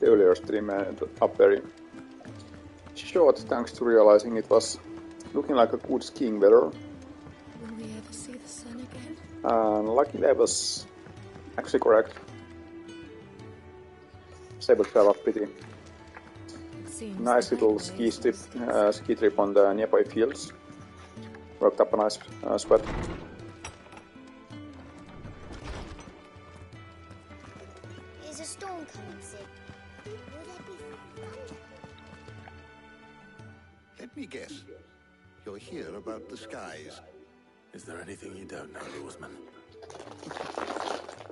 the earlier stream ended up very short thanks to realizing it was looking like a good skiing weather. Will we ever see the sun again? And luckily I was actually correct. I was able to have a pretty nice little ski trip on the nearby fields. Worked up a nice sweat. Is a storm coming, Sid? Will there be thunder? Let me guess. You're here about the skies. Is there anything you don't know, Lawsman?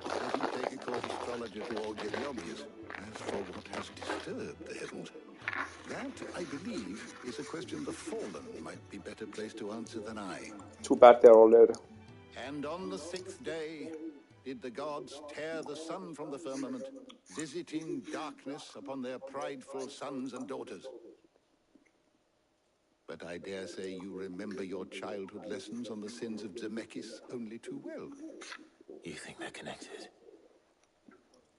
Doesn't take a court astrologer to all get the obvious. As for what has disturbed the heavens, that, I believe, is a question the Fallen might be better placed to answer than I. Too bad they're all dead. And on the 6th day did the gods tear the sun from the firmament, visiting darkness upon their prideful sons and daughters. But I dare say you remember your childhood lessons on the sins of Zemeckis only too well. You think they're connected?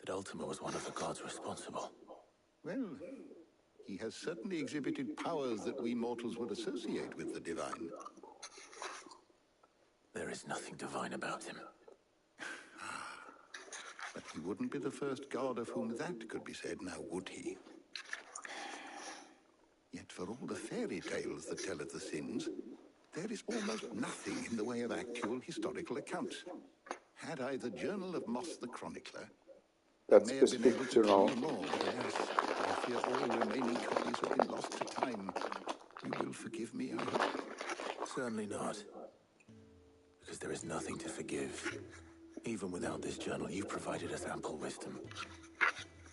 That Ultima was one of the gods responsible? Well, he has certainly exhibited powers that we mortals would associate with the divine. There is nothing divine about him. But he wouldn't be the first god of whom that could be said, now would he? Yet for all the fairy tales that tell of the sins, there is almost nothing in the way of actual historical accounts. Had I the Journal of Moss the Chronicler, That's may have been able specific to to tell know. you more, but alas, I fear all remaining copies have been lost to time. You will forgive me, I hope. Certainly not. Because there is nothing to forgive. Even without this journal, you provided us ample wisdom.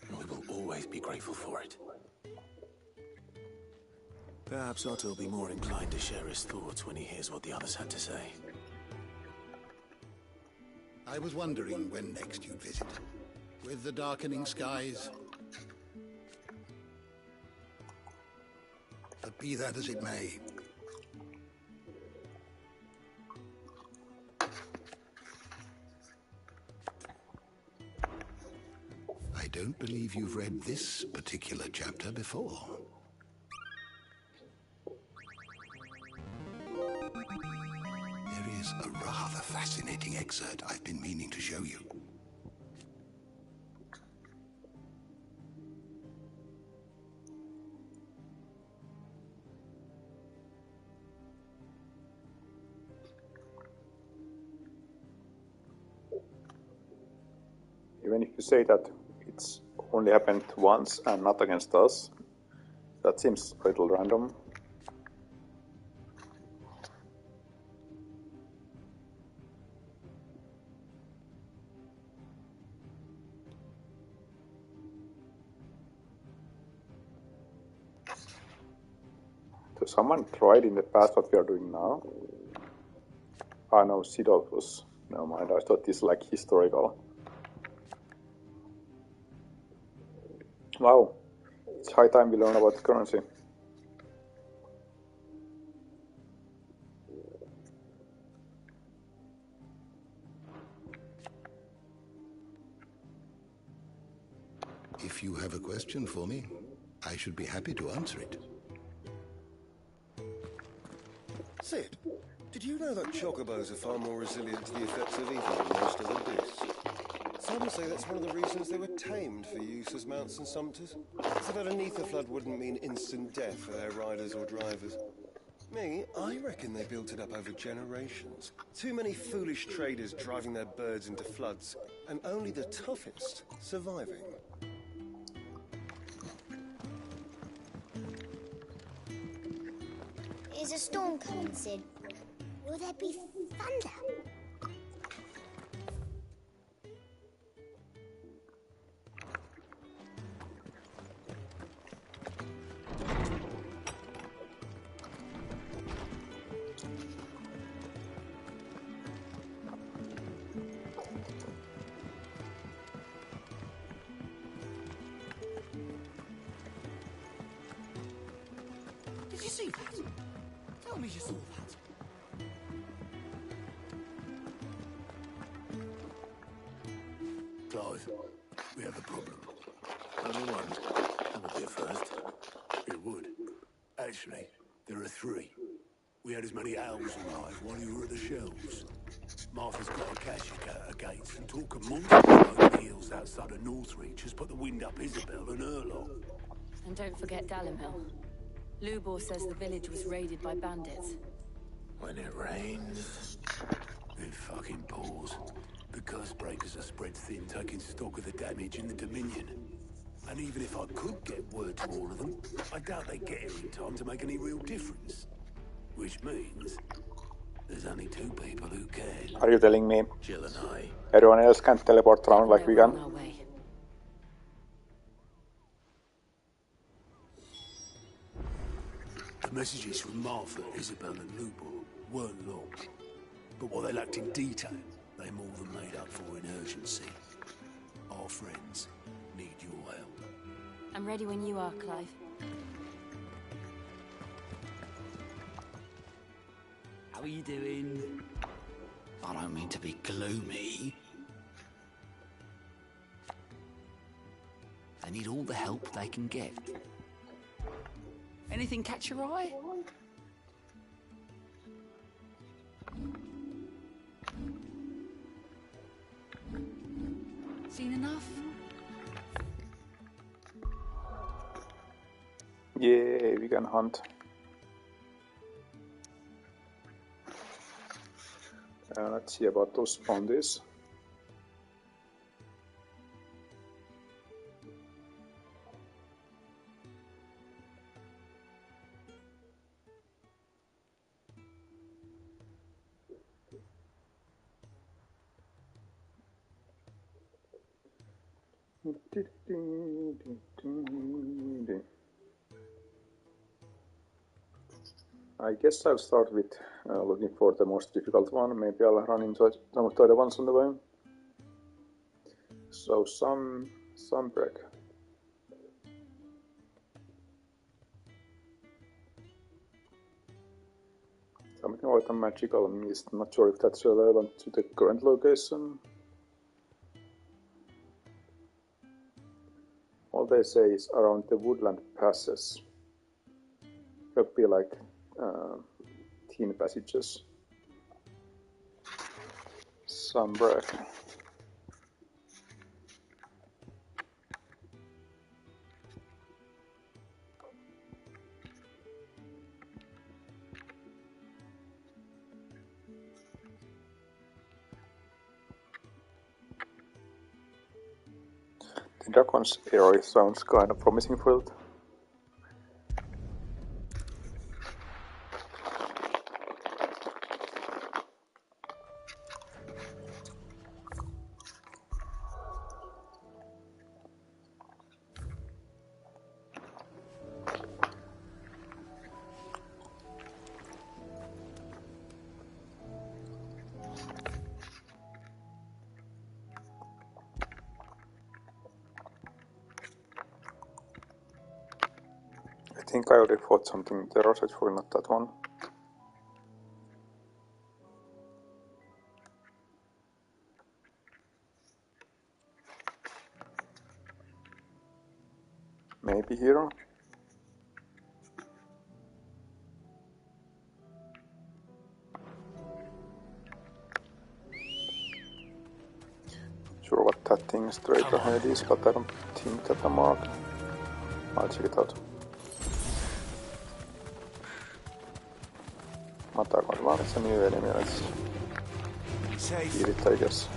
And we will always be grateful for it. Perhaps Otto will be more inclined to share his thoughts when he hears what the others had to say. I was wondering when next you'd visit. With the darkening skies. But be that as it may. I don't believe you've read this particular chapter before. There is a rather fascinating excerpt I've been meaning to show you. Even if you say that it's only happened once and not against us, that seems a little random. So someone tried in the past what we are doing now? Ah no, Sidolf was... Never mind, I thought this like historical. Wow, it's high time we learn about the currency. If you have a question for me, I should be happy to answer it. Sid, did you know that chocobos are far more resilient to the effects of evil than most other beasts? Some say that's one of the reasons they were tamed for use as mounts and sumpters. So that an ether flood wouldn't mean instant death for their riders or drivers. Me, I reckon they built it up over generations. Too many foolish traders driving their birds into floods, and only the toughest surviving. Is a storm coming, Sid? Will there be thunder? Did you see that? Tell me you saw that. Clive, we have a problem. Only one. That would be a first. It would. Actually, there are three. We had as many owls alive while you were at the shelves. Martha's got a cash at her gates, and talk of monsters over the hills outside of Northreach has put the wind up Isabel and her lot. And don't forget Dalimhill. Lubor says the village was raided by bandits. When it rains... It fucking pours. The curse breakers are spread thin, taking stock of the damage in the Dominion. And even if I could get word to all of them, I doubt they'd get here in time to make any real difference. Which means... there's only two people who can. Are you telling me Jill and I... everyone else can't teleport around like we can? The messages from Martha, Isabel and Lubor weren't long. But what they lacked in detail, they more than made up for in urgency. Our friends need your help. I'm ready when you are, Clive. How are you doing? I don't mean to be gloomy. They need all the help they can get. Anything catch your eye? Seen enough? Yeah, we can hunt. Let's see about those spondies. I guess I'll start with looking for the most difficult one. Maybe I'll run into some of the other ones on the way. So some break. Something about a magical mist. Not sure if that's relevant to the current location. All they say is around the woodland passes. Could be like teen passages. Some break. The dragon's area sounds kind of promising for it. I think I already fought something there, so it's probably not that one. Maybe here. Not sure what that thing straight ahead is, but I don't think that I'm marked. I'll check it out. Mä takoin vaan, että se myyveli mielessä. Kiirit, I guess.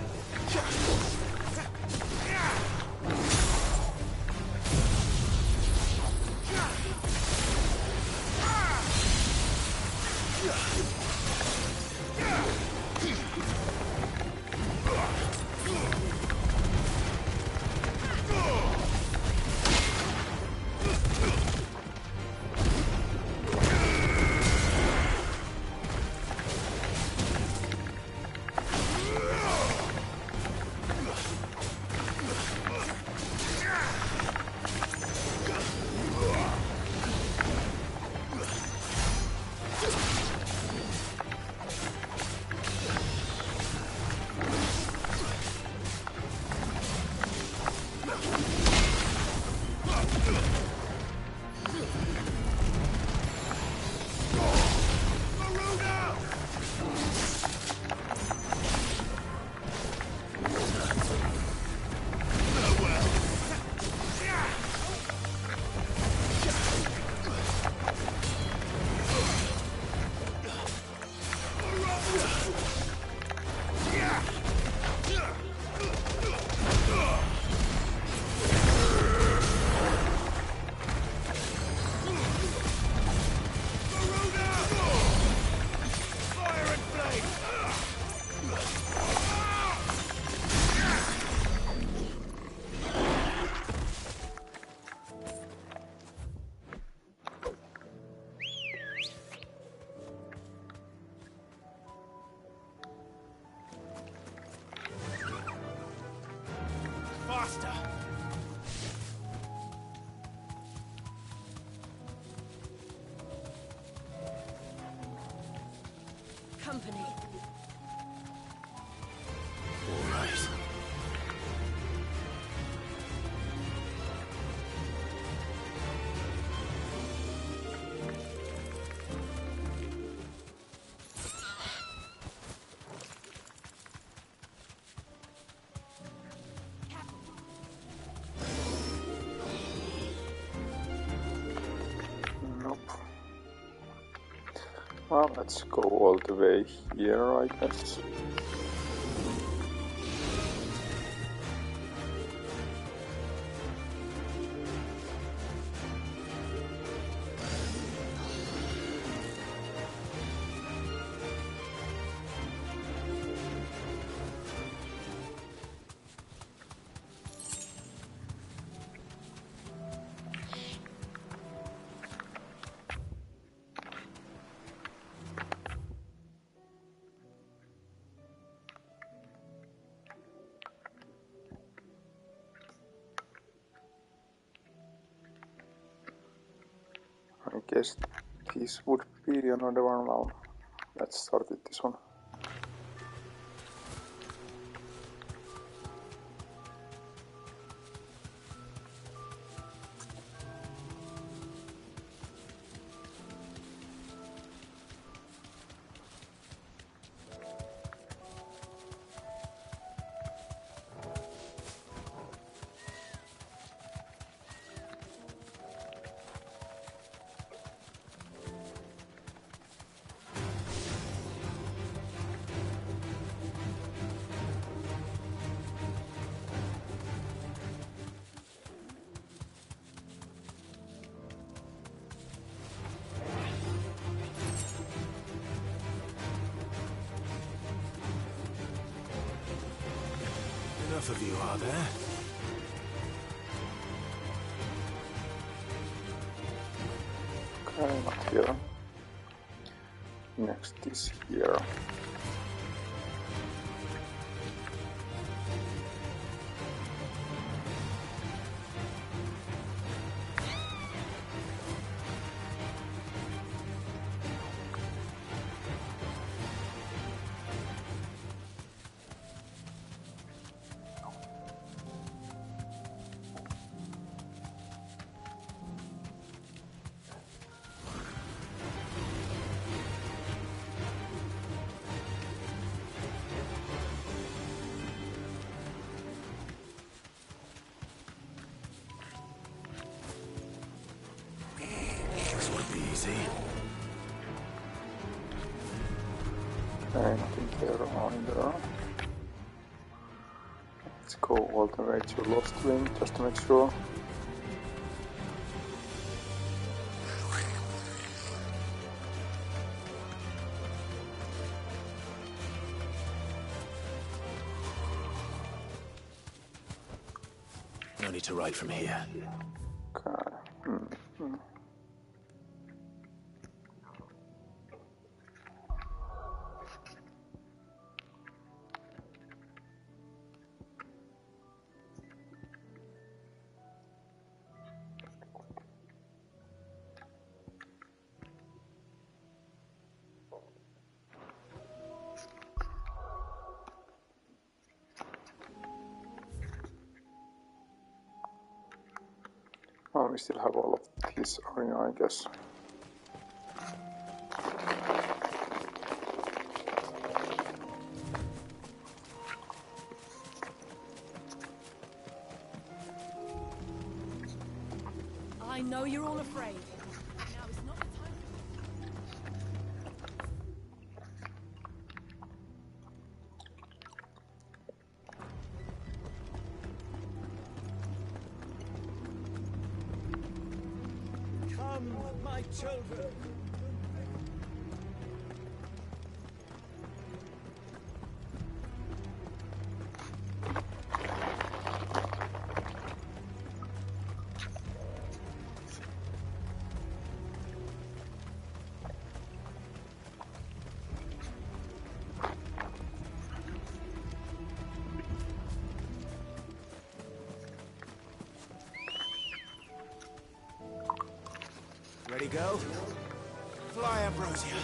company. All right. Well, let's go all the way here, I guess. I guess this would be another one. Well, let's start with this one. Enough of you, are there? Okay, not here. Next is here. This won't be easy. Okay, nothing here either. Let's go all the way to Lost Wing just to make sure. No need to ride from here. Okay. Well, we still have all of this area, I guess. I know you're all afraid. Now is not the time. Come, my children. Ready, go? Fly, Ambrosia.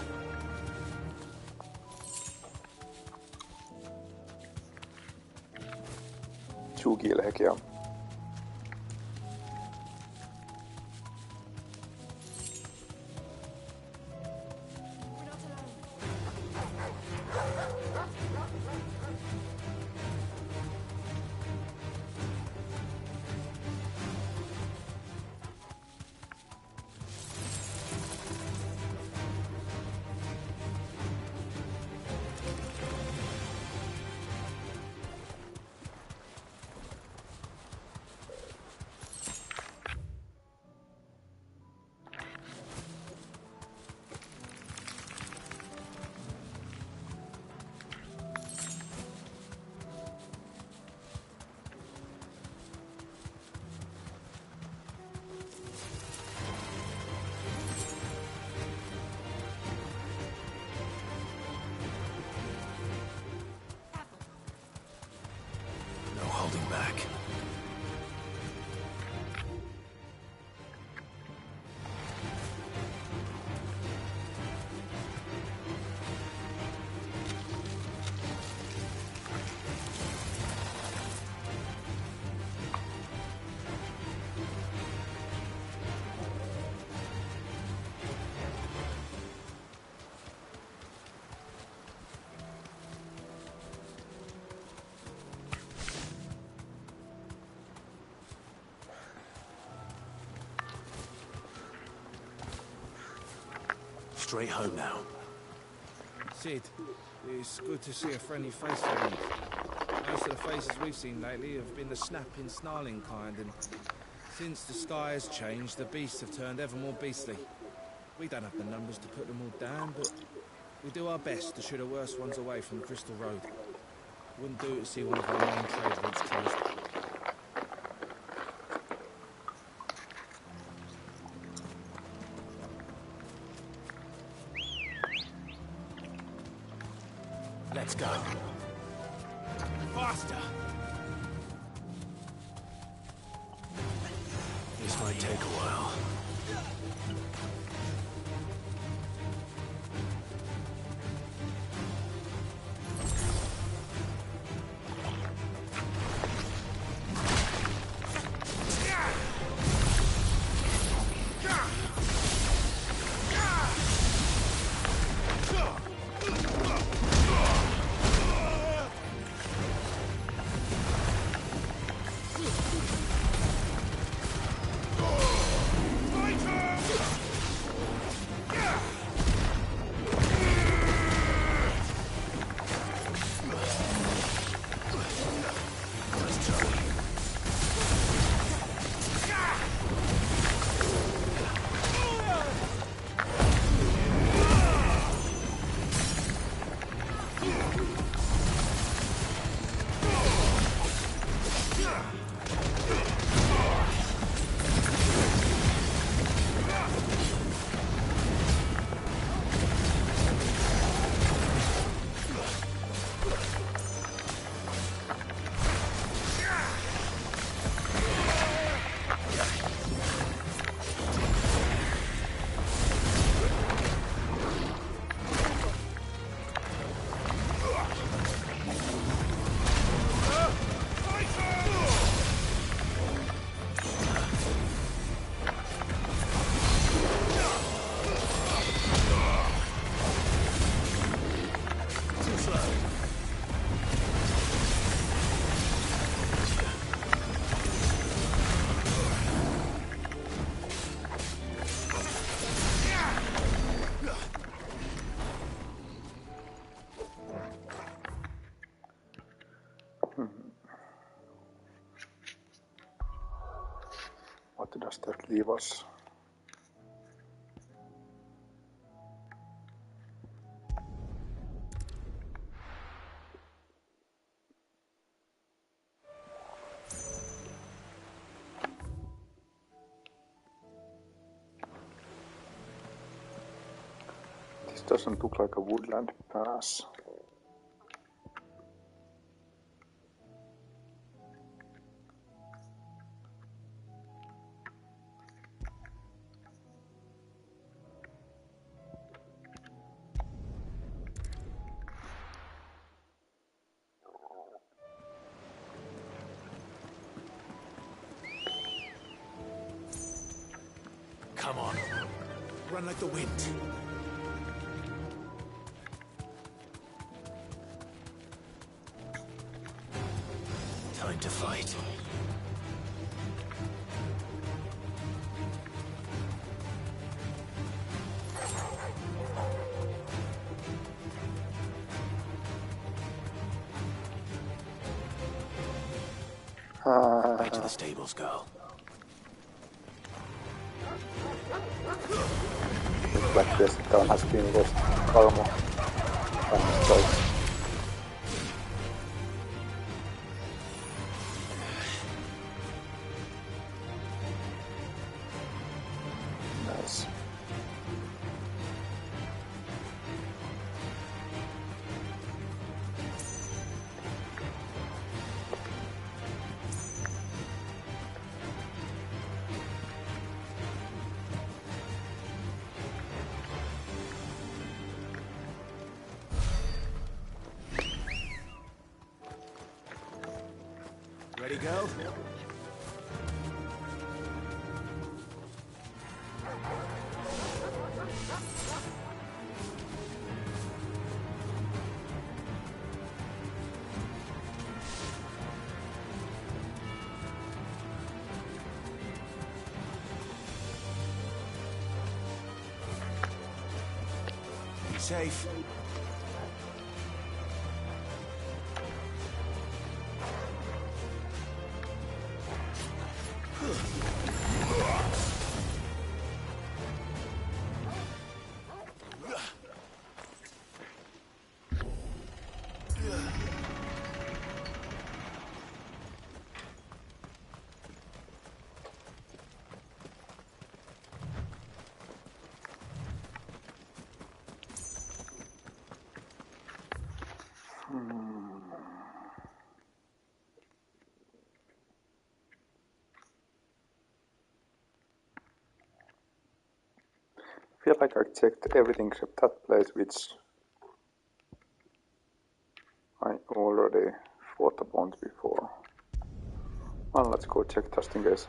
Chugi-lehkiä. No holding back. Straight home now. Sid, it's good to see a friendly face for once. Most of the faces we've seen lately have been the snapping, snarling kind, and since the sky has changed, the beasts have turned ever more beastly. We don't have the numbers to put them all down, but we do our best to shoo the worst ones away from the Crystal Road. Wouldn't do to see one of our main trade routes closed. Let's go. Faster! This might take a while. What does that leave us? This doesn't look like a woodland pass. Come on. Run like the wind. Time to fight. Back to the stables, girl. Looks like this town has been lost armor and strikes. Nice. Ready, go? Be safe. I feel like I checked everything except that place, which I already fought upon before. Well, let's go check just in case.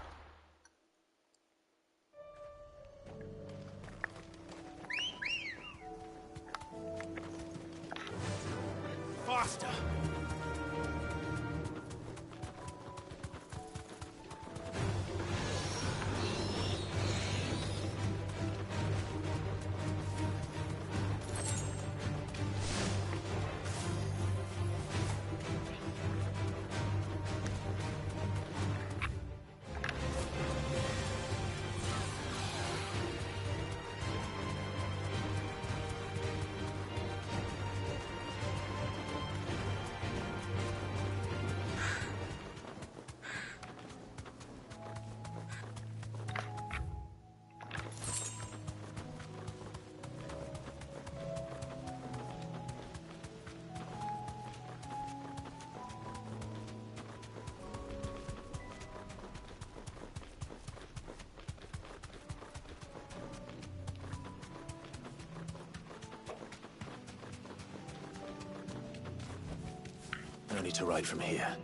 Faster! No need to ride from here.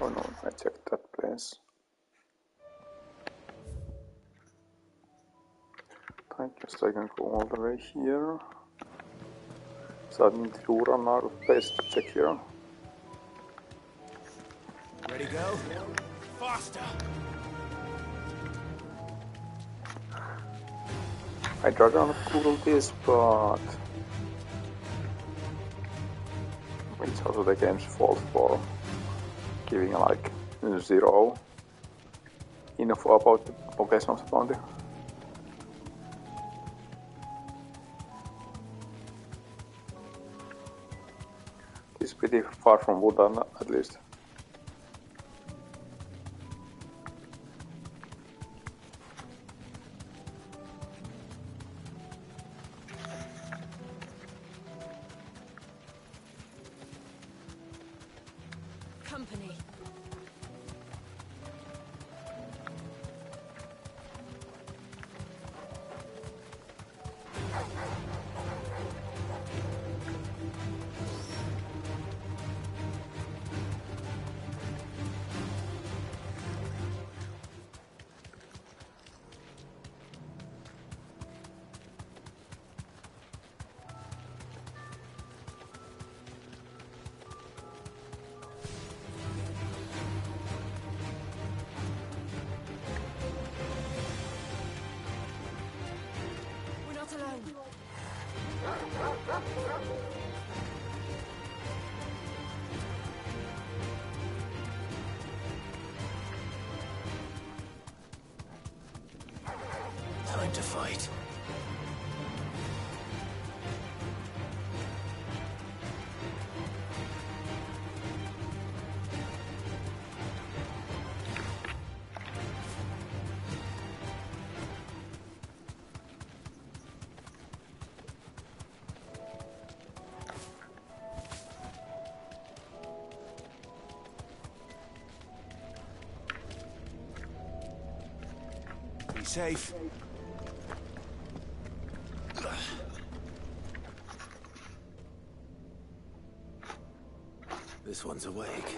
Oh no, I checked that place. I guess I can go all the way here. So I need to run out of place to check here. Ready, go? Faster! I'd rather not Google this, but it's also the game's fault for giving like 0 info about the location of the bounty. It's pretty far from Woodan, at least. Company. We're not alone. Time to fight. Be safe. This one's awake.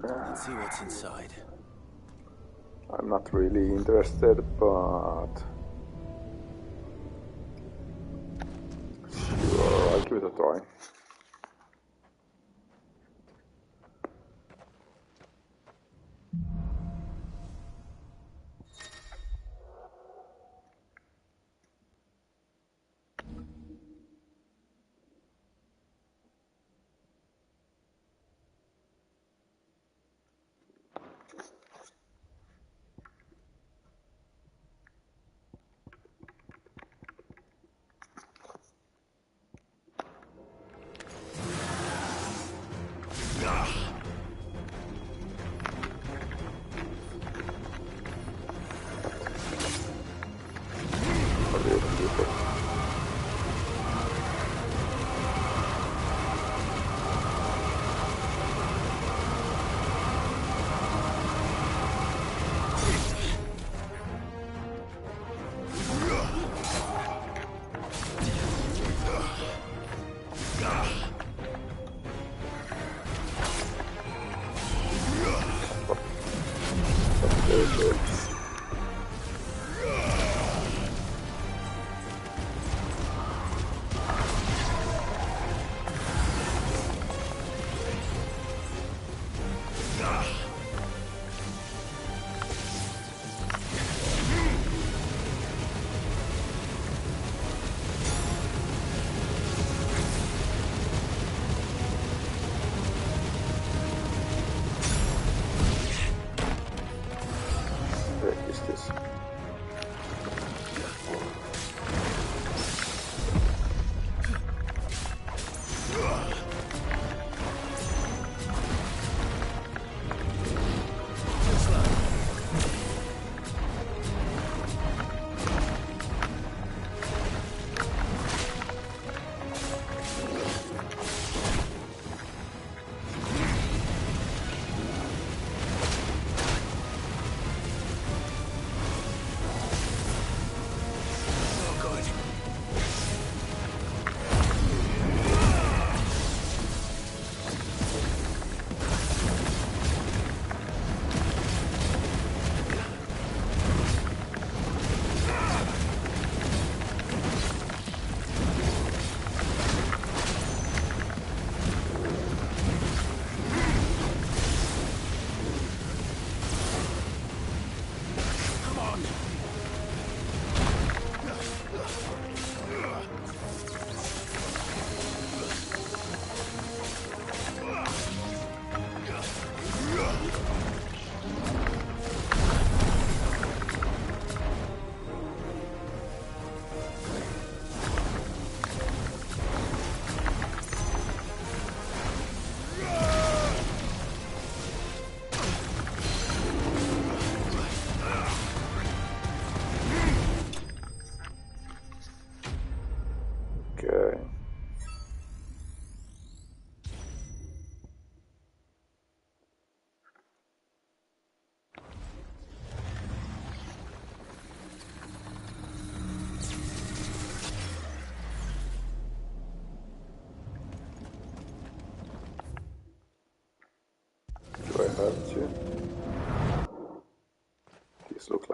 Let's see what's inside. I'm not really interested, but sure, I'll give it a try.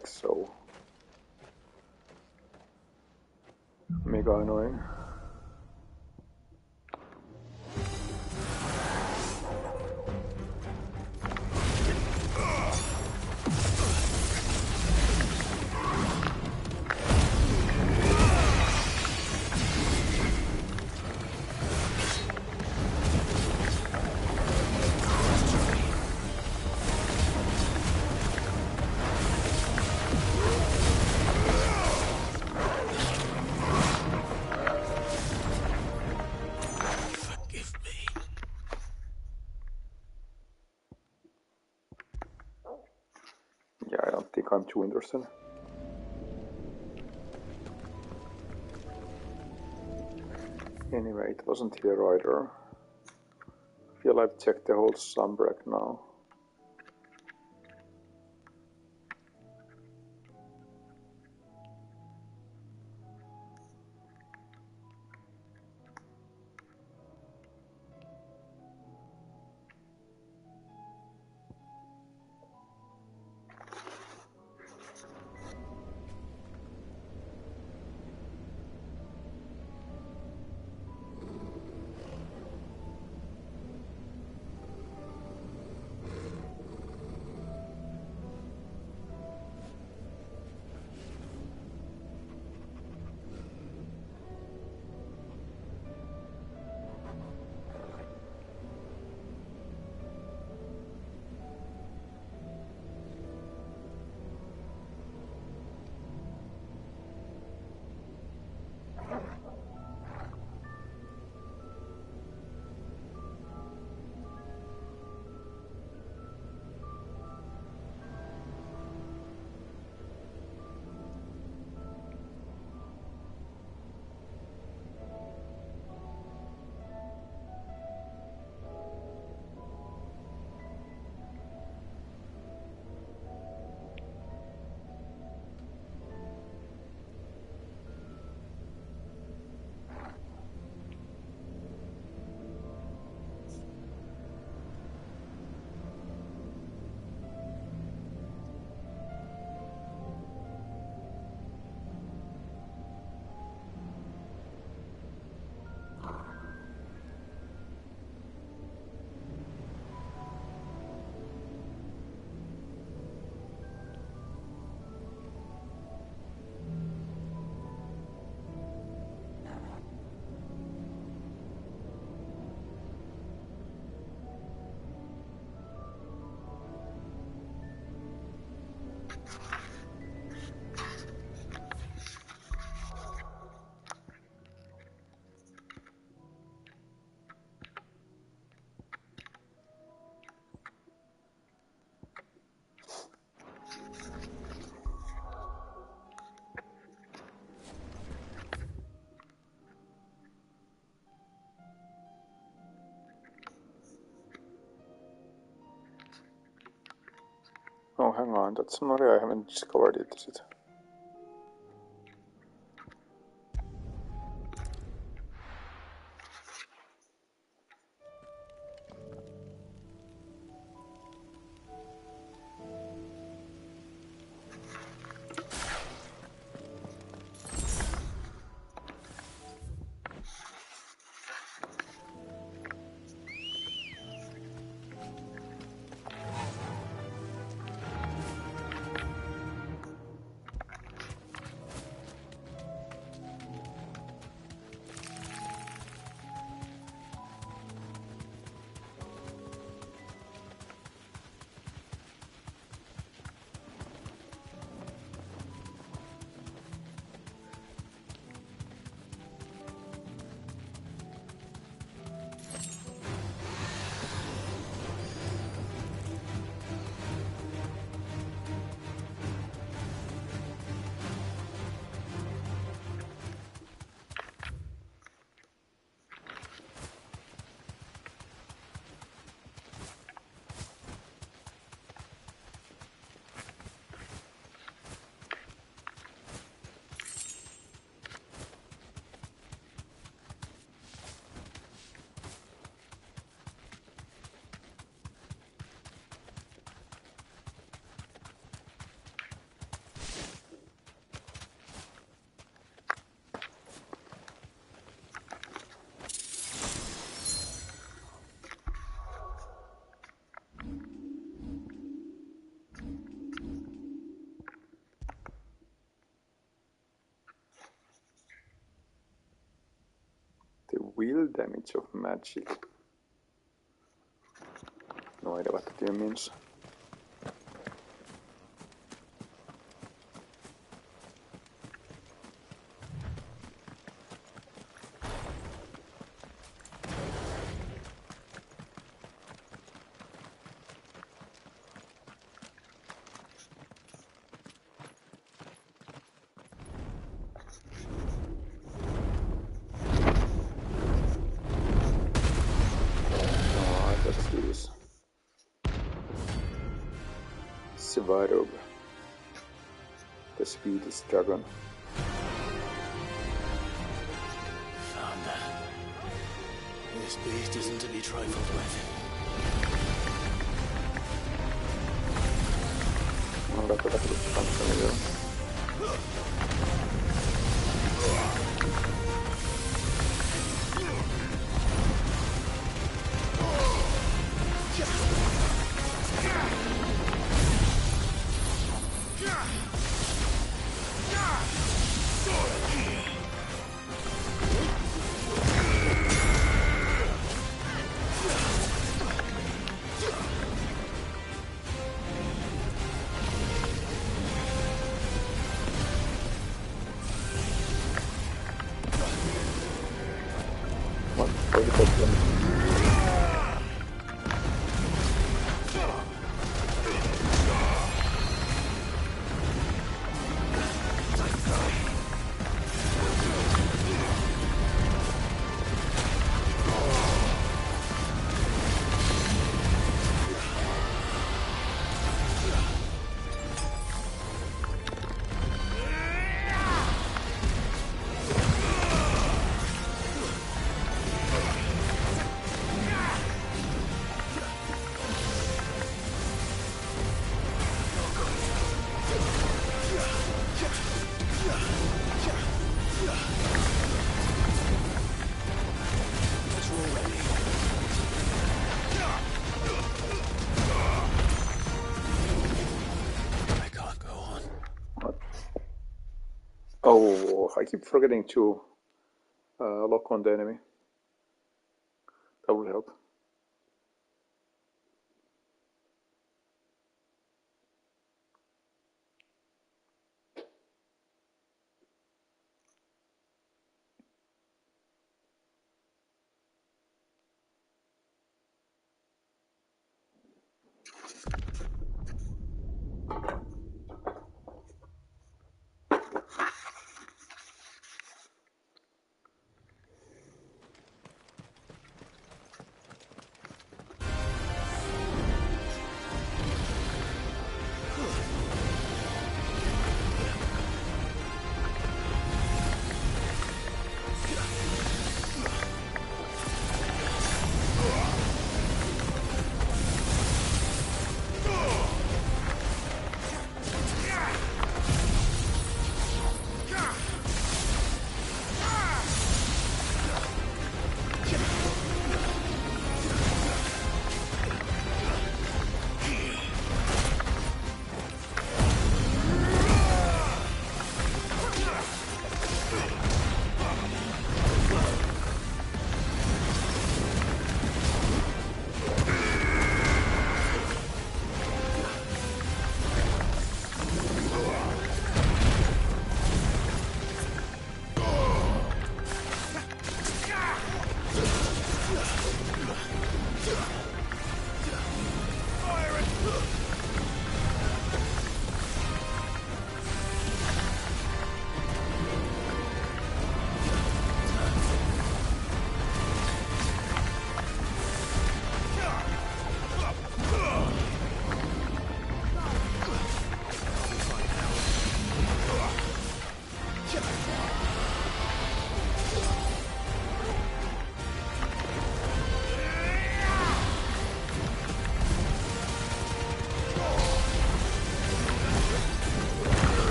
like so mega annoying. Yeah, I don't think I'm too interested. Anyway, it wasn't here either. I feel I've checked the whole sunbreak now. Oh, hang on, that's an area I haven't discovered it, is it? Will damage of magic. No idea what that even means. Svarog, the Swedish dragon. Found that. This beast isn't to be trifled with. Ora quella che faccio vedere. Oh, I keep forgetting to lock on the enemy. That would help.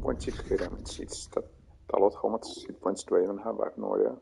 Point 6 damage. It's that a lot. How much hit points do I even have? I have no idea.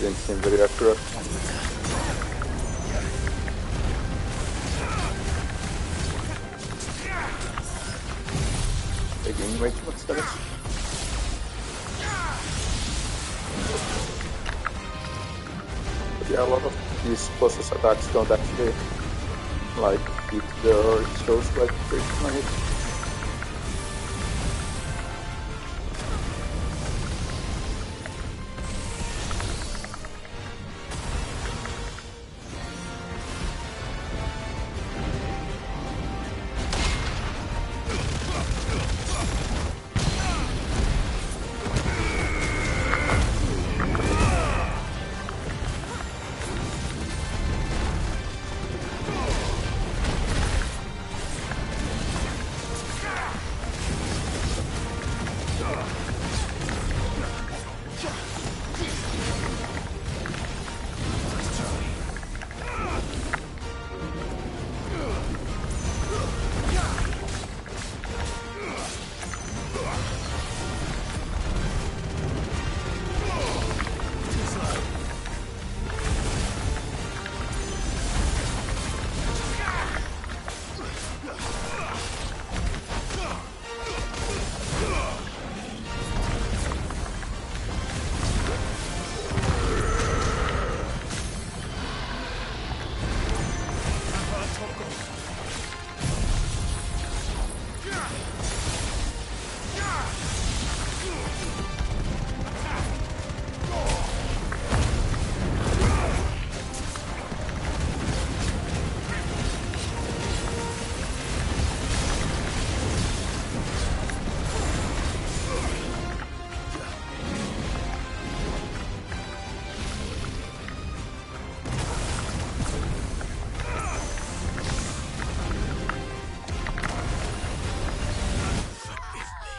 didn't seem very accurate. Taking way too much damage. But yeah, a lot of these bosses attacks don't actually like hit the it shows like critical hit.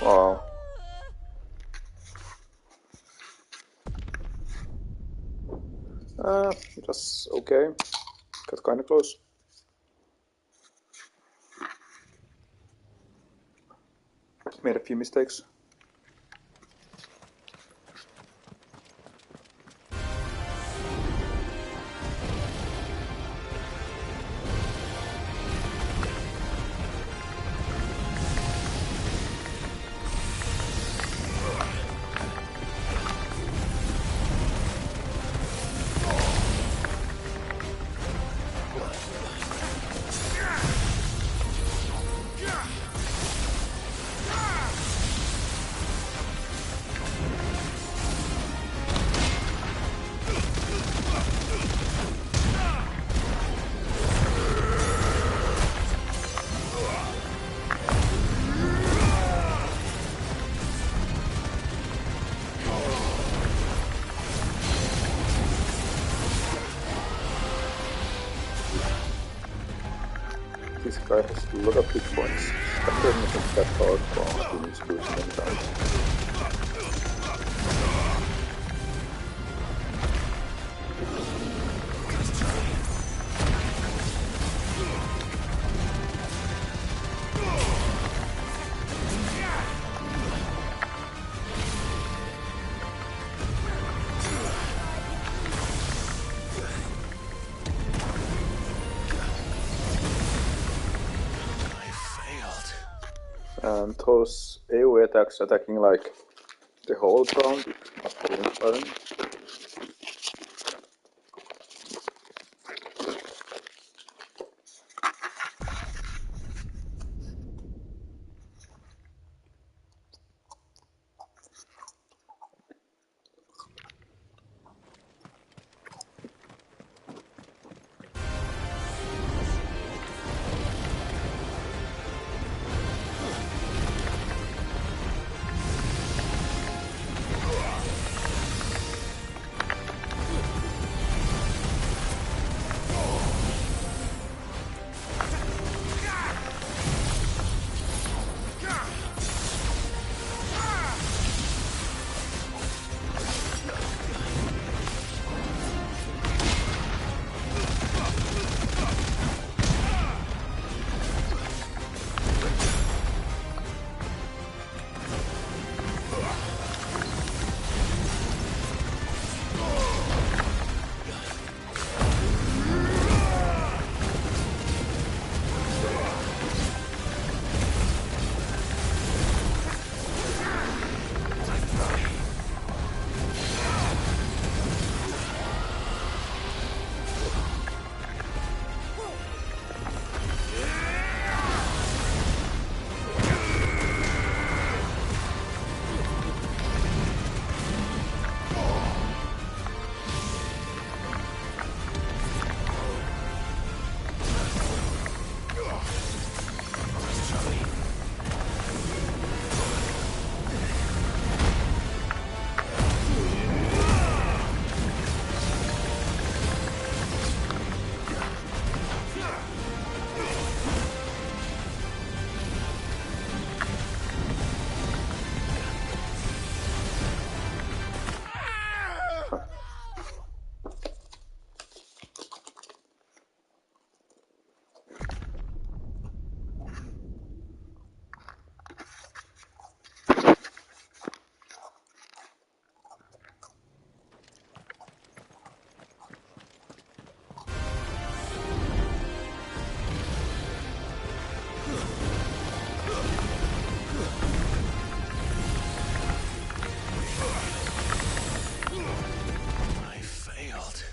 Wow. That's okay. Got kinda close. Made a few mistakes. This guy has a lot of hit points. After anything that hard for he needs to do so many times. And those AoE attacks attacking like the whole ground must be inspiring.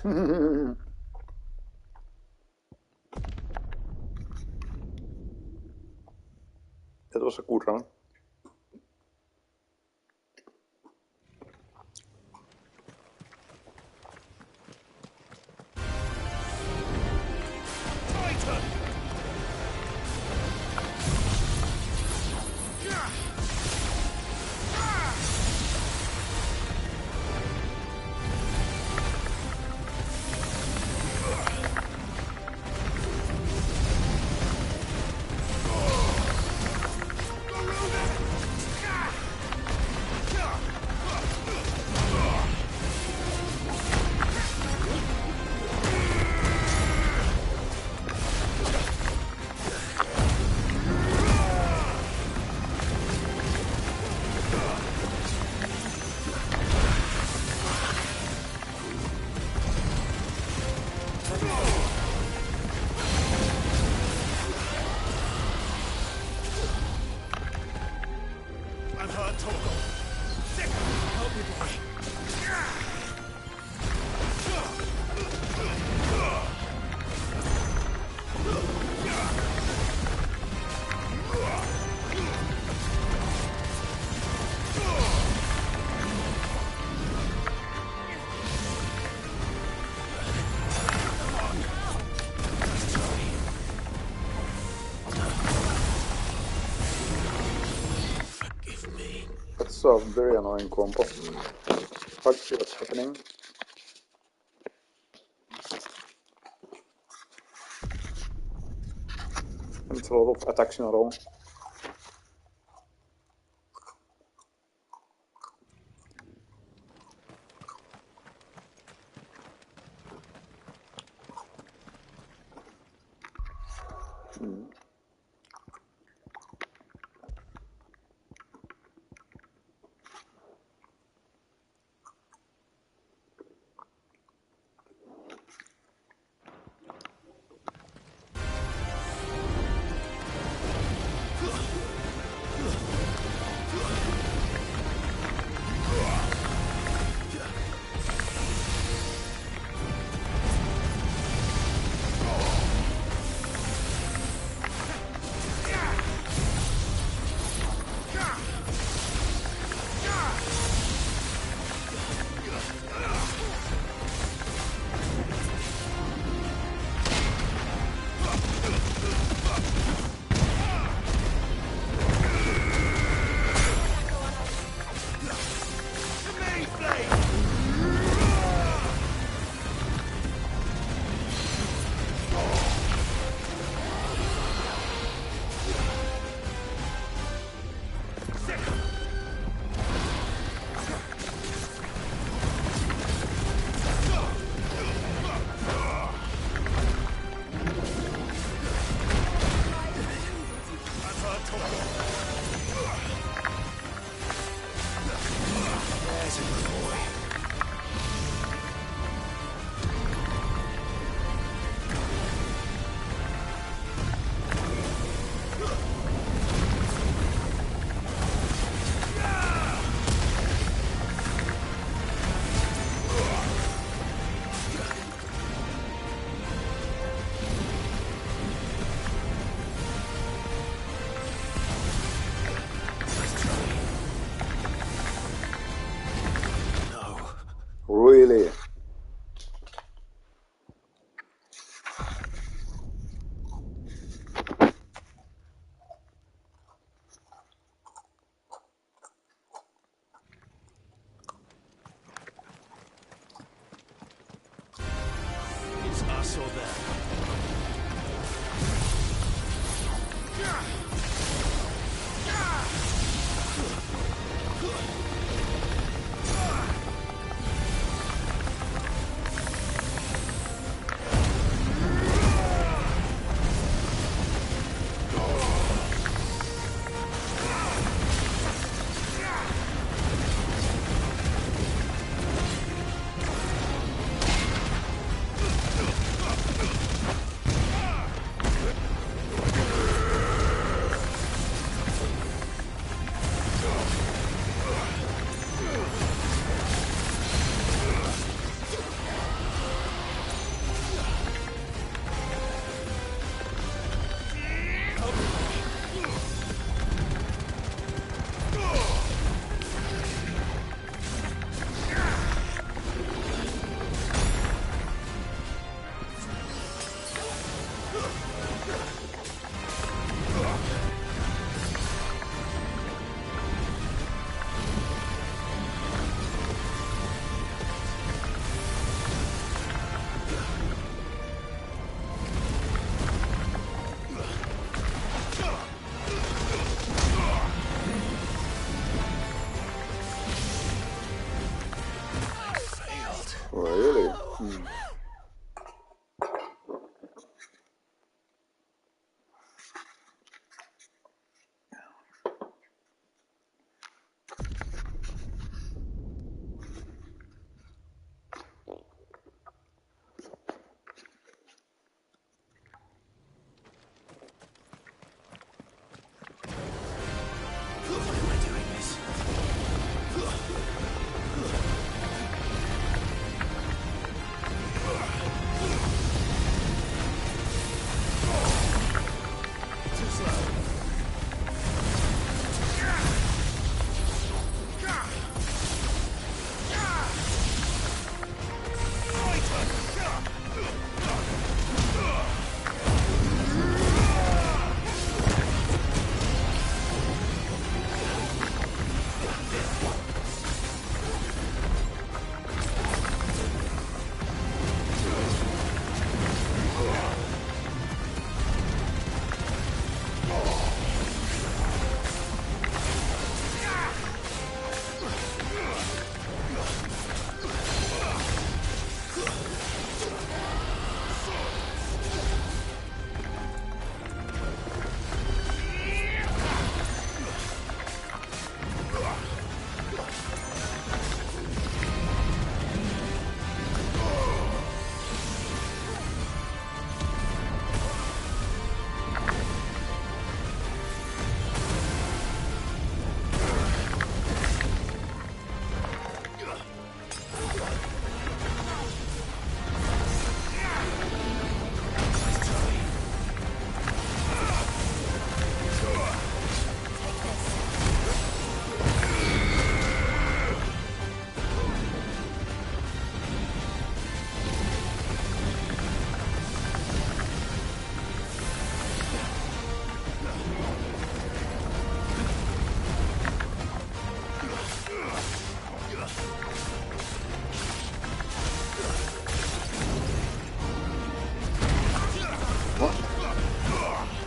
That was a good run. That's a very annoying combo. Hard to see what's happening. And it's a lot of attacks in a row. Really? It's us or them.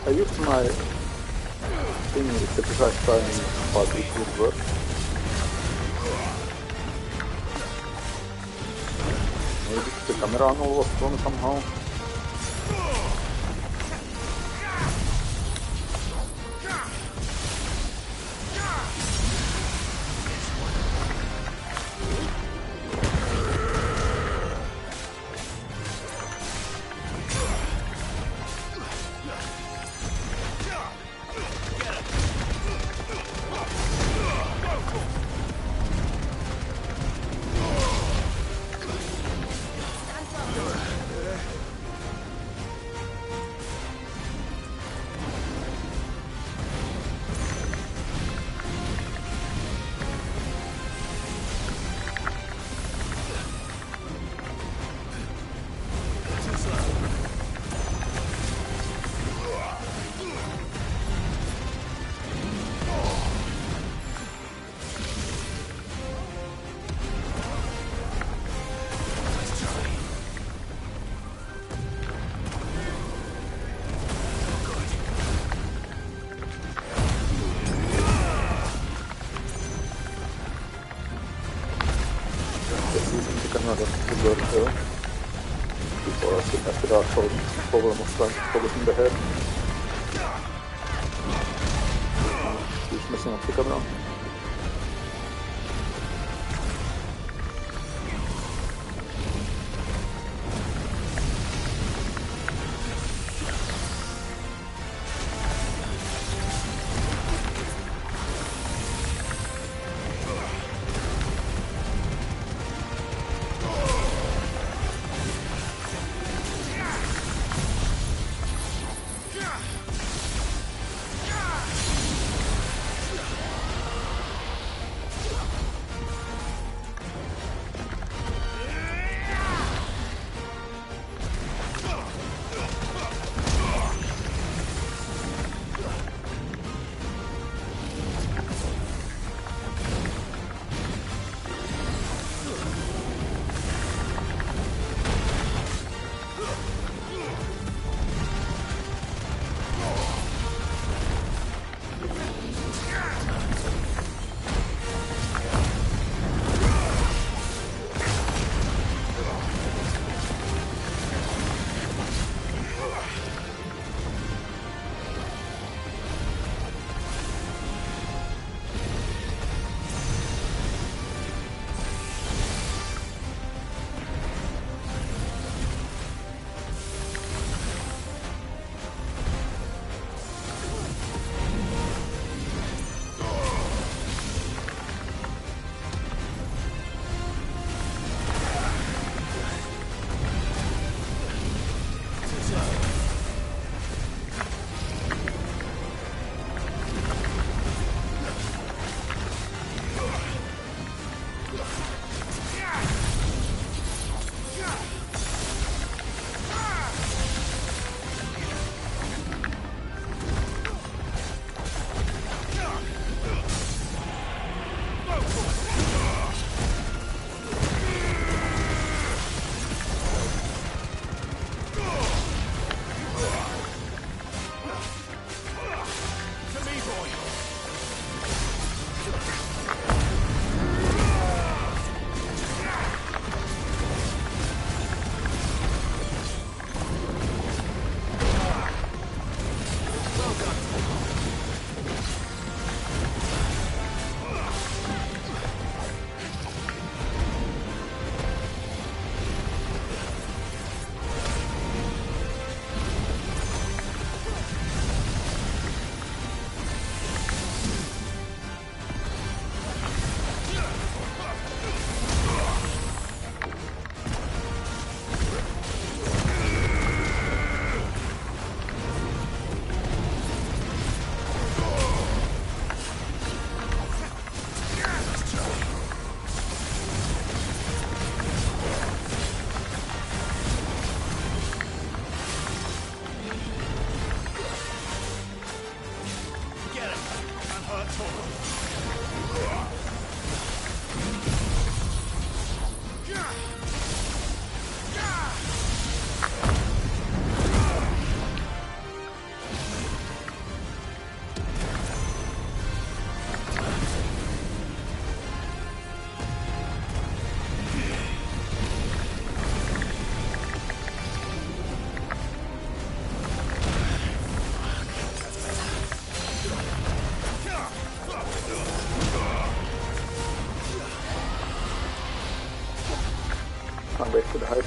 I used my thing with the precise timing, but it would work. Maybe the camera angle was wrong somehow. Because it has the dark problem of trying to focus in the head. He's messing up the camera.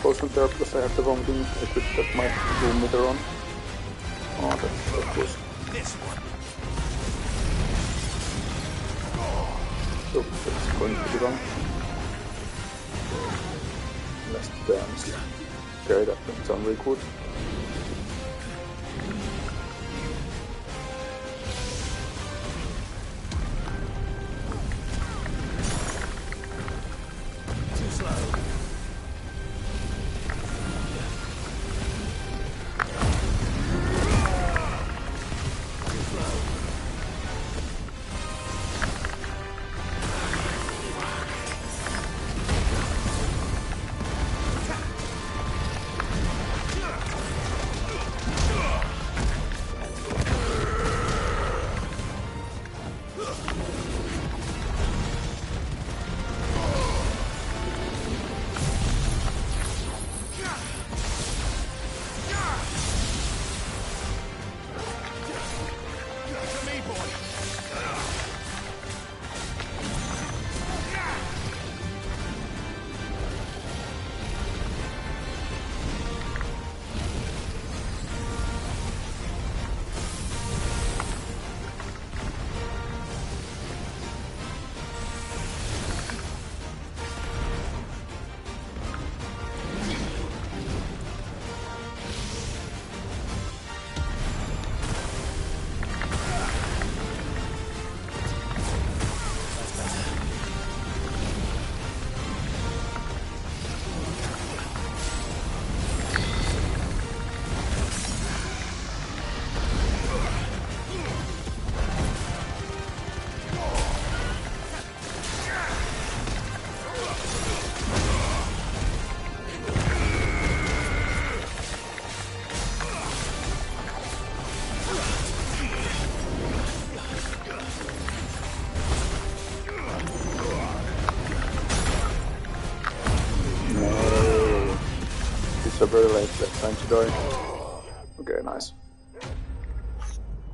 potion there because I have the wrong thing equipped that my room meter on. Oh, that was... This one. So that's going to be wrong. Less damage. Okay, that doesn't sound very good. Very late, that time to die. Okay, nice.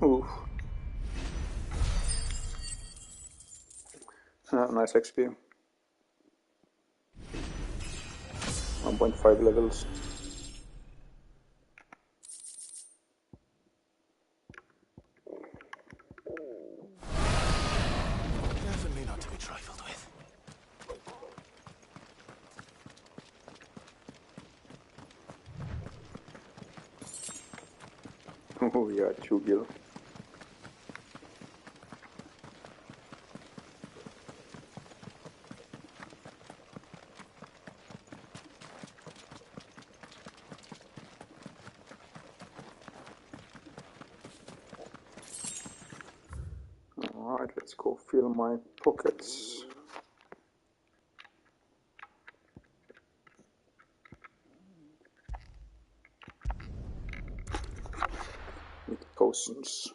Ooh. Nice XP. 1.5 levels. Definitely not to be trifled with. Oh yeah, 2 gil. Alright, let's go fill my pockets. With potions.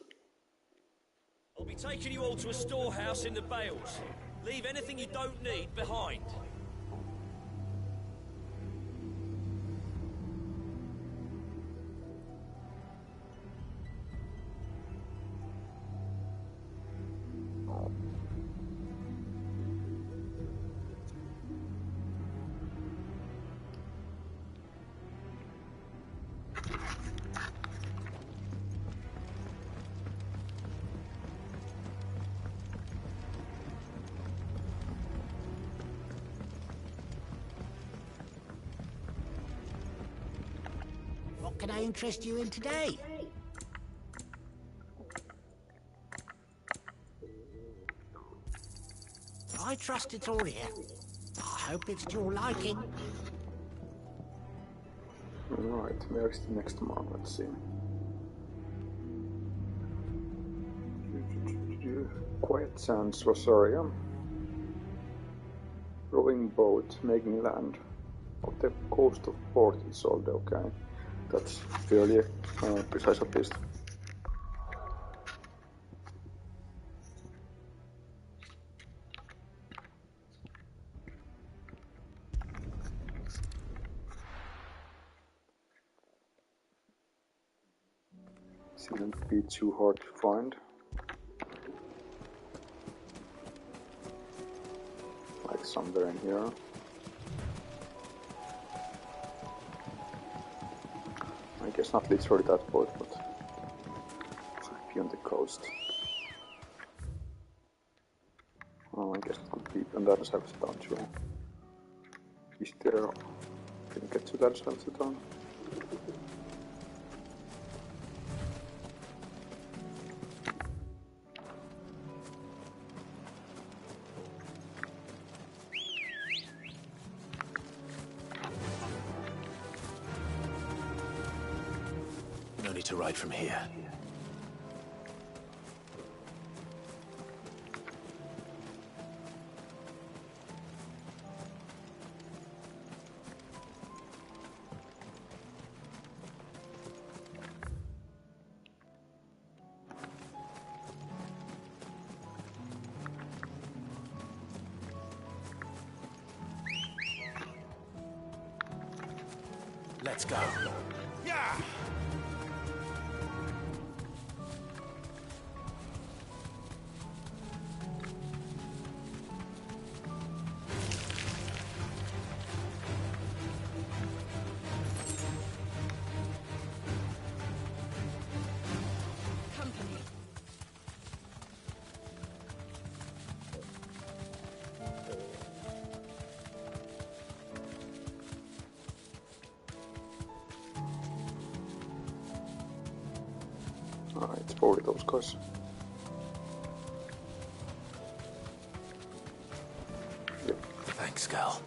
I'll be taking you all to a storehouse in the Bales. Leave anything you don't need behind. What can I interest you in today? I trust it's all here. I hope it's to your liking. Alright, where's the next one? Let's see. Quiet Sands, Rosaria. Rowing boat, making land. Off the coast of Port Isolde, okay. That's fairly precise at least. Shouldn't be too hard to find. Like somewhere in here. guess not literally that boat, but beyond the coast. Oh, I guess it could be on the other side of the town too. Is there... Can you get to the other side of the town? No need to ride from here. Let's go. Yeah! Company. Alright, it's probably those guys. Yep. Thanks, Gal.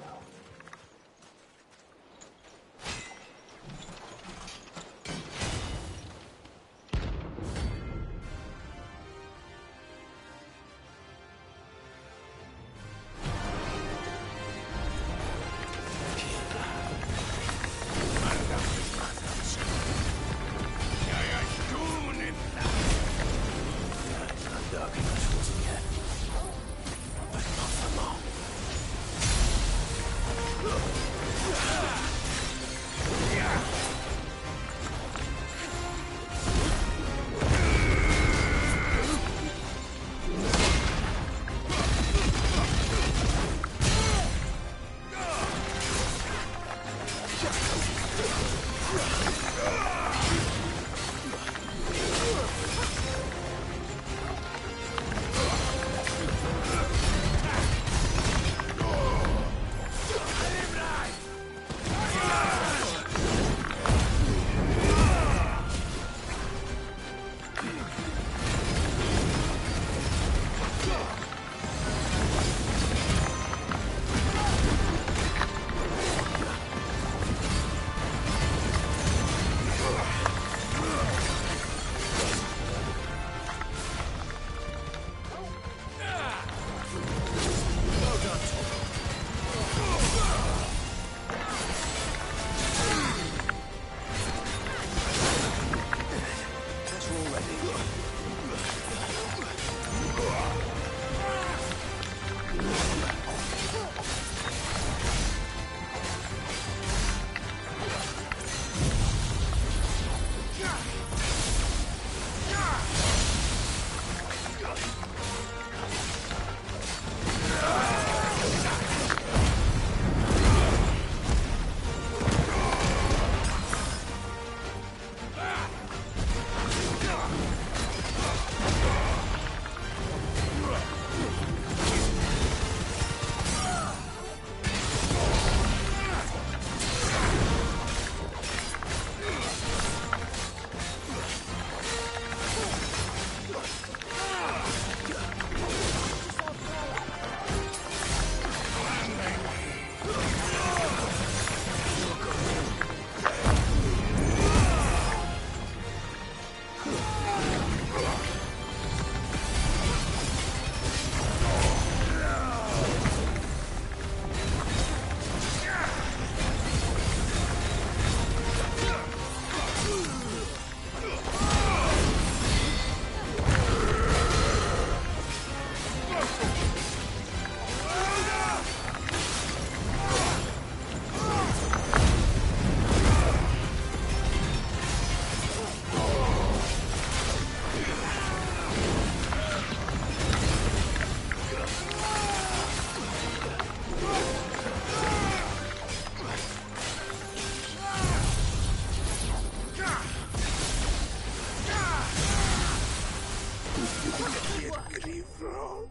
fucking evil.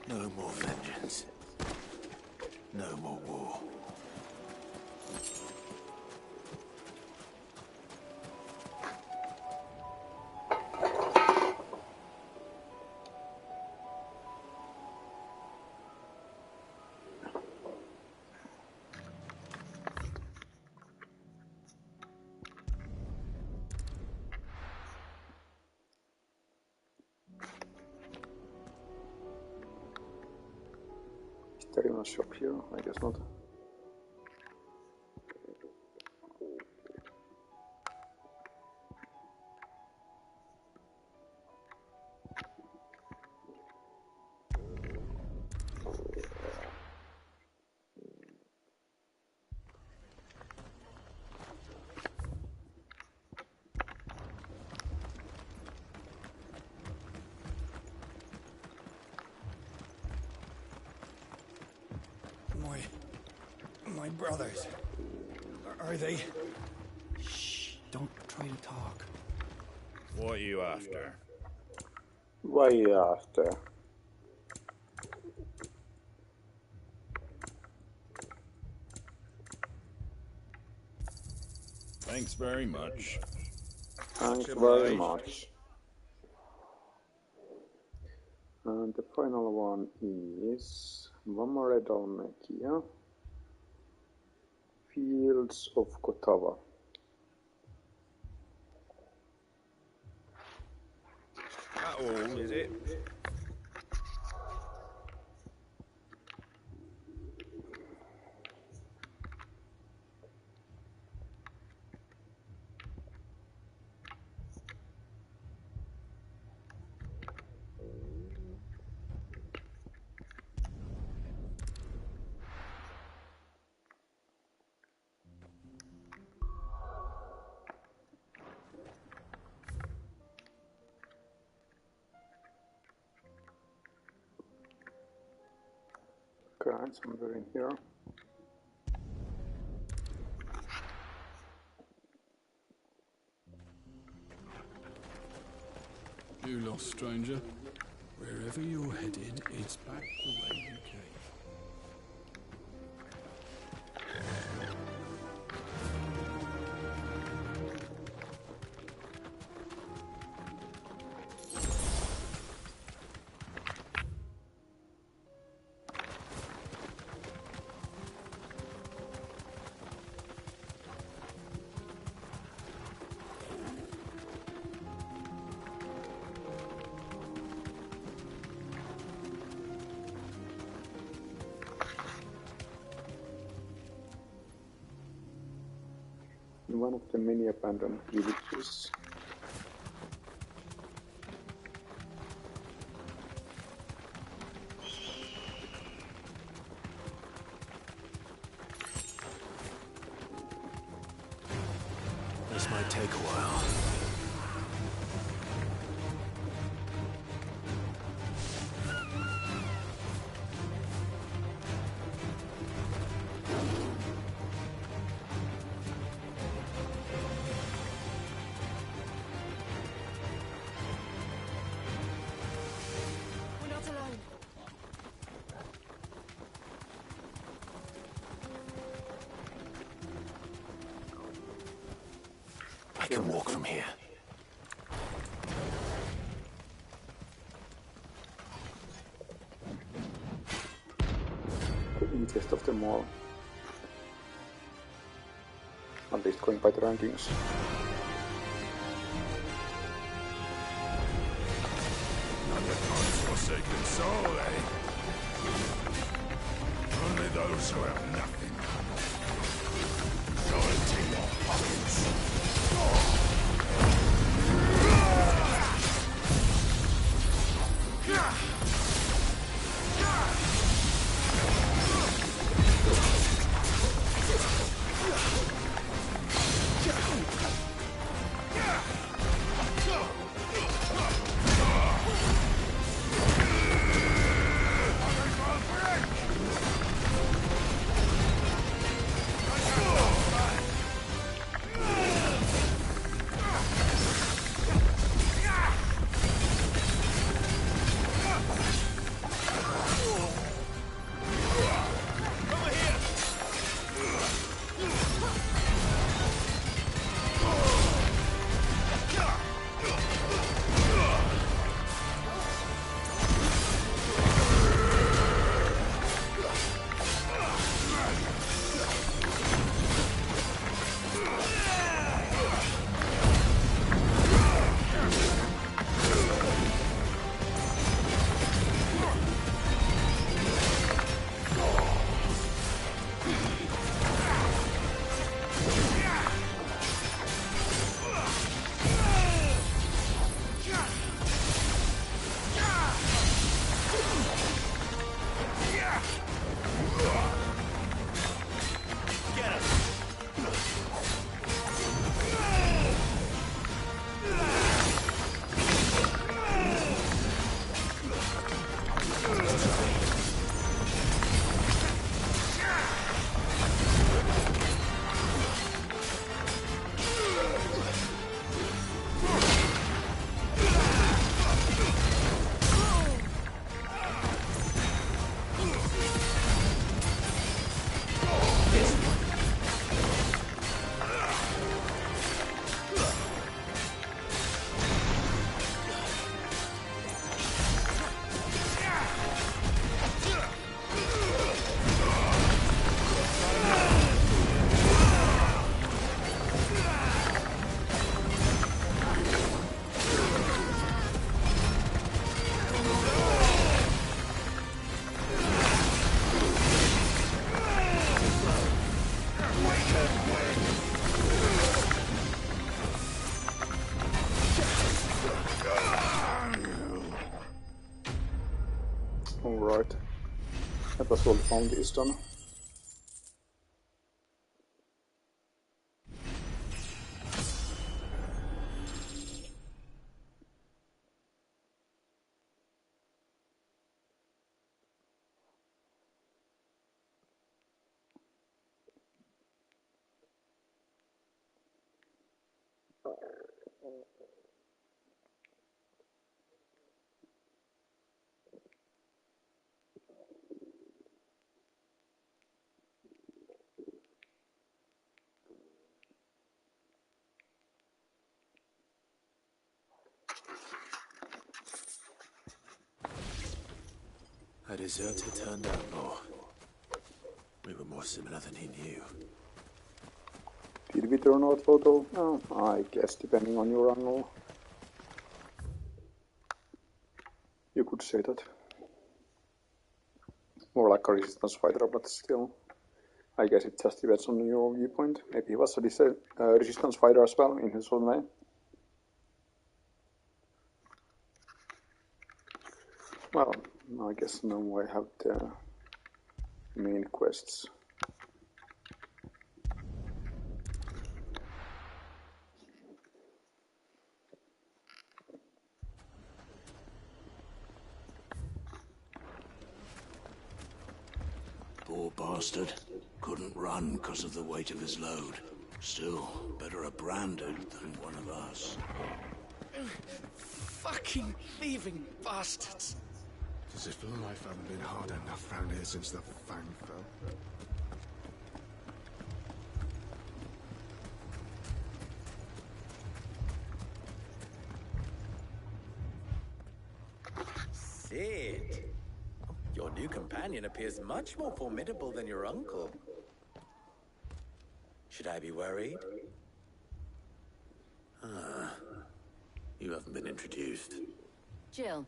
No more vengeance. No more war. Is there even a shop here? I guess not. My brothers. Are they? Shh, don't try to talk. What are you after? What are you after? Thanks very much. Thanks Much very obliged. much. And the final one is one more red Almekia. Fields of Kotava. That all, is it? Okay, somewhere in here. You lost, stranger. Wherever you're headed, it's back the way you came. In one of the many abandoned villages. This might take a while. We're not alone. I can walk from here. The easiest of them all. At least going by the rankings. Forsaken soul, eh? Only those who have nothing. Go empty your pockets. Alright. That was all the found is done. A deserter turned outlaw. We were more similar than he knew. Did we turn out photo? Oh, I guess depending on your angle. You could say that. More like a resistance fighter, but still. I guess it just depends on your viewpoint. Maybe he was a resistance fighter as well in his own way. Well, I guess now I have the main quests. Poor bastard. Couldn't run because of the weight of his load. Still, better a branded than one of us. Fucking thieving bastards! As if life hadn't been hard enough round here since the Fang fell. Sid! Your new companion appears much more formidable than your uncle. Should I be worried? You haven't been introduced. Jill,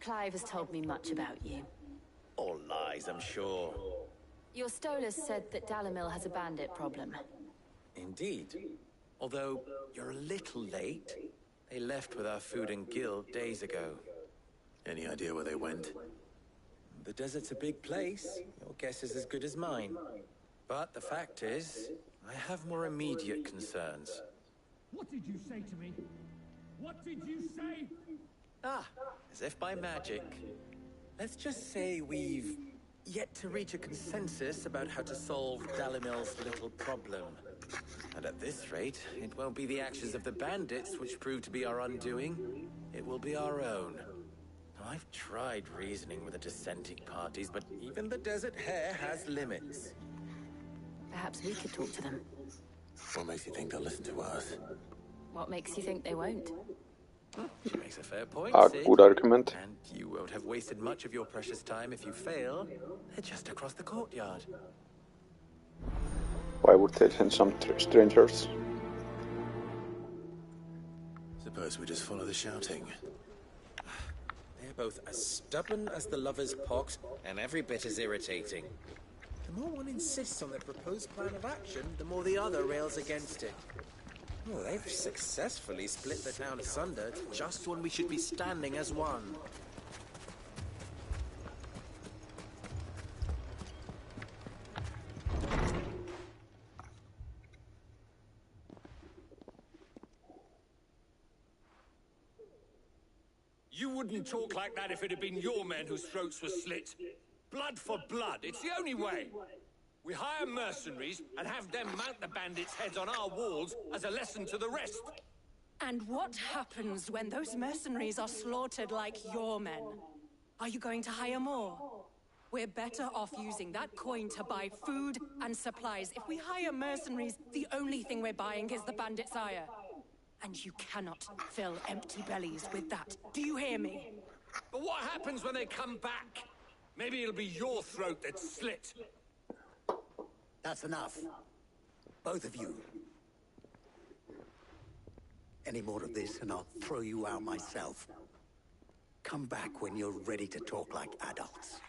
Clive has told me much about you. All lies, I'm sure. Your Stolas said that Dalimil has a bandit problem. Indeed. Although, you're a little late. They left with our food and guild days ago. Any idea where they went? The desert's a big place. Your guess is as good as mine. But the fact is, I have more immediate concerns. What did you say to me? What did you say? Ah, as if by magic. Let's just say we've yet to reach a consensus about how to solve Dalimil's little problem. And at this rate, it won't be the actions of the bandits which prove to be our undoing. It will be our own. I've tried reasoning with the dissenting parties, but even the Desert Hare has limits. Perhaps we could talk to them. What makes you think they'll listen to us? What makes you think they won't? She makes a fair point, A Sid. good argument. And you won't have wasted much of your precious time if you fail. They're just across the courtyard. Why would they send some strangers? Suppose we just follow the shouting. They're both as stubborn as the lover's pox, and every bit as irritating. The more one insists on their proposed plan of action, the more the other rails against it. Well, they've successfully split the town asunder just when we should be standing as one. You wouldn't talk like that if it had been your men whose throats were slit. Blood for blood, it's the only way. We hire mercenaries and have them mount the bandits' heads on our walls as a lesson to the rest. And what happens when those mercenaries are slaughtered like your men? Are you going to hire more? We're better off using that coin to buy food and supplies. If we hire mercenaries, the only thing we're buying is the bandits' ire. And you cannot fill empty bellies with that. Do you hear me? But what happens when they come back? Maybe it'll be your throat that's slit. That's enough. Both of you. Any more of this and I'll throw you out myself. Come back when you're ready to talk like adults.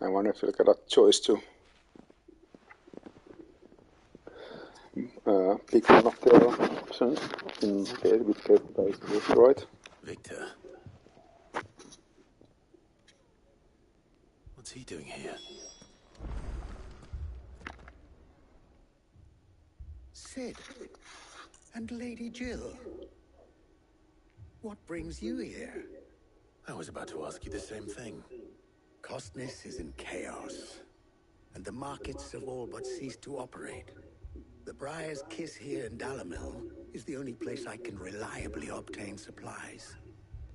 I wonder if you'll get a choice to pick one of their options in case which case the base is destroyed. Victor. What's he doing here? Sid. And Lady Jill. What brings you here? I was about to ask you the same thing. Costness is in chaos, and the markets have all but ceased to operate. The Briar's Kiss here in Dalimil is the only place I can reliably obtain supplies.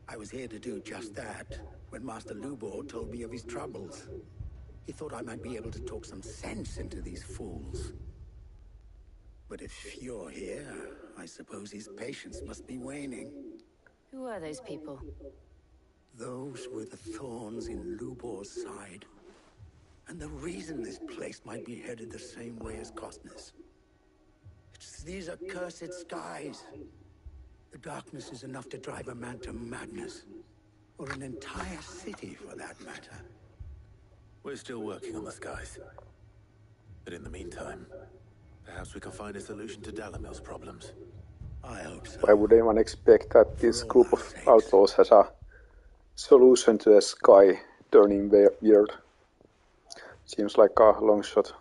I was here to do just that when Master Lubor told me of his troubles. He thought I might be able to talk some sense into these fools. But if you're here, I suppose his patience must be waning. Who are those people? Those were the thorns in Lubor's side. And the reason this place might be headed the same way as Costness. It's these accursed skies. The darkness is enough to drive a man to madness. Or an entire city, for that matter. We're still working on the skies. But in the meantime, perhaps we can find a solution to Dalimil's problems. I hope so. Why would anyone expect that this group of outlaws has a solution to the sky turning weird? Seems like a long shot.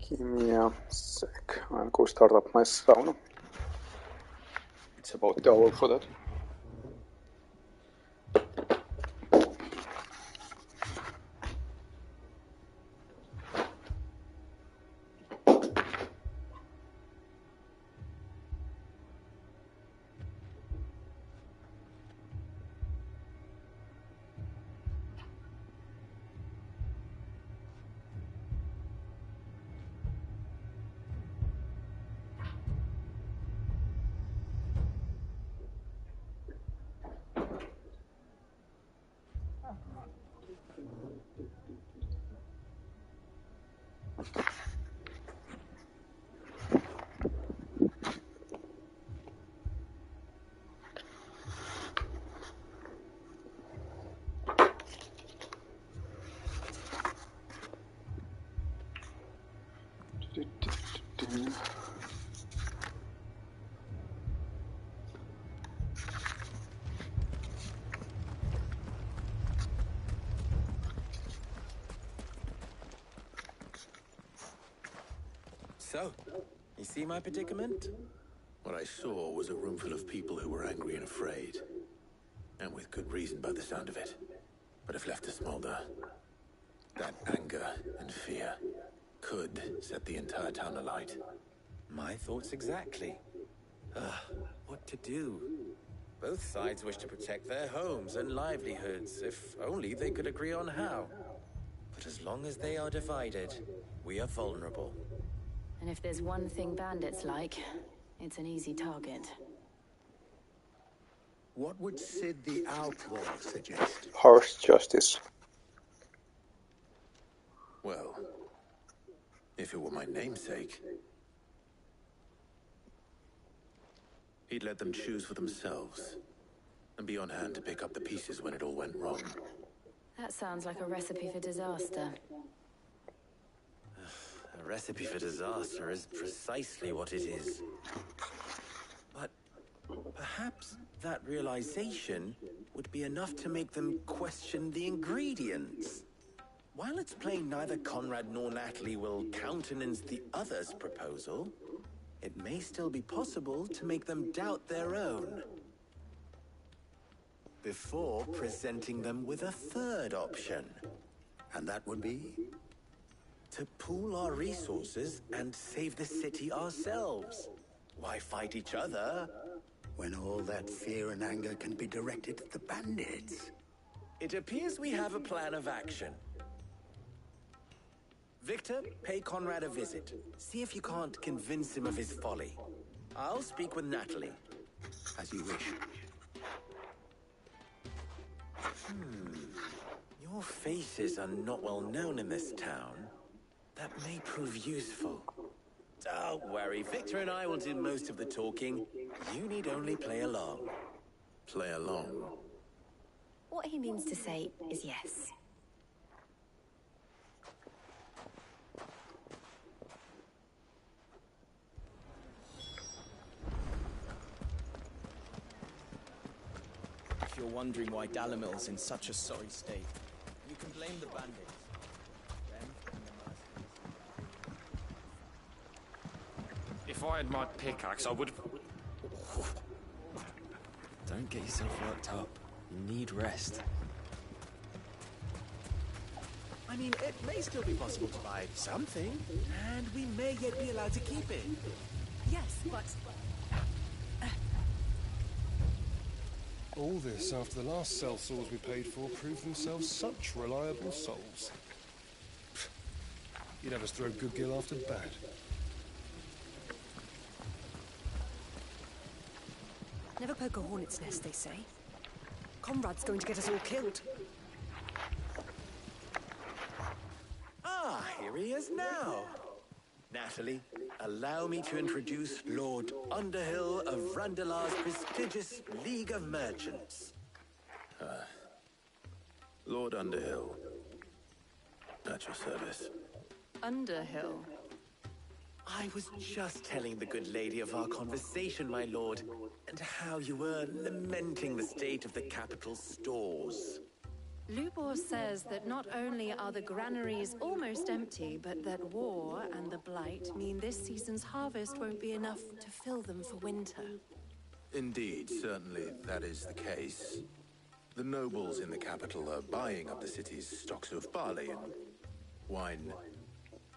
Give me a sec. I'll go start up my sauna. It's about the hour for that. So, you see my predicament? What I saw was a room full of people who were angry and afraid. And with good reason by the sound of it. But if left to smolder, that anger and fear could set the entire town alight. My thoughts exactly. What to do? Both sides wish to protect their homes and livelihoods, if only they could agree on how. But as long as they are divided, we are vulnerable. And if there's one thing bandits like, it's an easy target. What would Sid the Outlaw suggest? Harsh justice. Well, if it were my namesake, he'd let them choose for themselves and be on hand to pick up the pieces when it all went wrong. That sounds like a recipe for disaster. A recipe for disaster is precisely what it is. But perhaps that realization would be enough to make them question the ingredients. While it's plain neither Conrad nor Natalie will countenance the other's proposal, it may still be possible to make them doubt their own. Before presenting them with a third option. And that would be? To pool our resources and save the city ourselves. Why fight each other when all that fear and anger can be directed at the bandits? It appears we have a plan of action. Victor, pay Conrad a visit. See if you can't convince him of his folly. I'll speak with Natalie. As you wish. Your faces are not well known in this town. That may prove useful. Don't worry, Victor and I will do most of the talking. You need only play along. Play along? What he means to say is yes. If you're wondering why Dalimil's in such a sorry state, you can blame the bandits. If I had my pickaxe, I would have... Don't get yourself worked up. You need rest. I mean, it may still be possible to buy something, and we may yet be allowed to keep it. Yes, but... All this after the last sellswords we paid for proved themselves such reliable souls. You'd have us throw good gill after bad. Never poke a hornet's nest, they say. Conrad's going to get us all killed. Ah, here he is now. Natalie, allow me to introduce Lord Underhill of Randalar's prestigious League of Merchants. Lord Underhill. At your service. Underhill? I was just telling the good lady of our conversation, my lord, and how you were lamenting the state of the capital's stores. Lubor says that not only are the granaries almost empty, but that war and the Blight mean this season's harvest won't be enough to fill them for winter. Indeed, certainly that is the case. The nobles in the capital are buying up the city's stocks of barley and wine,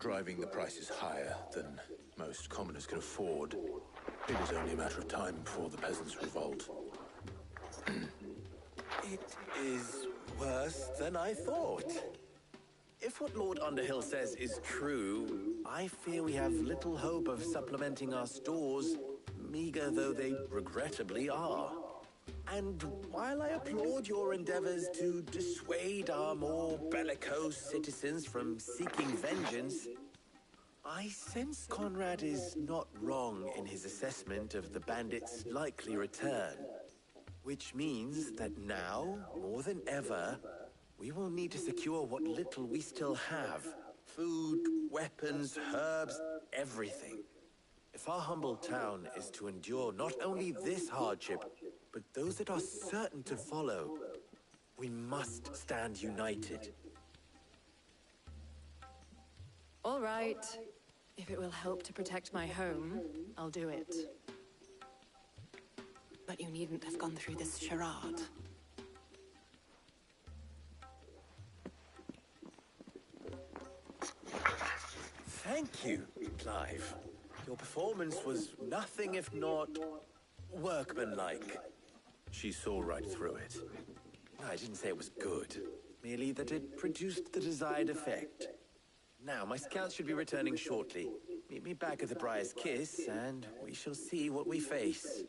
driving the prices higher than most commoners can afford. It is only a matter of time before the peasants revolt. It is worse than I thought. If what Lord Underhill says is true, I fear we have little hope of supplementing our stores, meager though they regrettably are. And while I applaud your endeavors to dissuade our more bellicose citizens from seeking vengeance, I sense Conrad is not wrong in his assessment of the bandits' likely return. Which means that now, more than ever, we will need to secure what little we still have. Food, weapons, herbs, everything. If our humble town is to endure not only this hardship, but those that are certain to follow, we must stand united. All right. If it will help to protect my home, I'll do it. But you needn't have gone through this charade. Thank you, Clive. Your performance was nothing if not workmanlike. She saw right through it. No, I didn't say it was good. Merely that it produced the desired effect. Now, my scouts should be returning shortly. Meet me back at the Briar's Kiss, and we shall see what we face.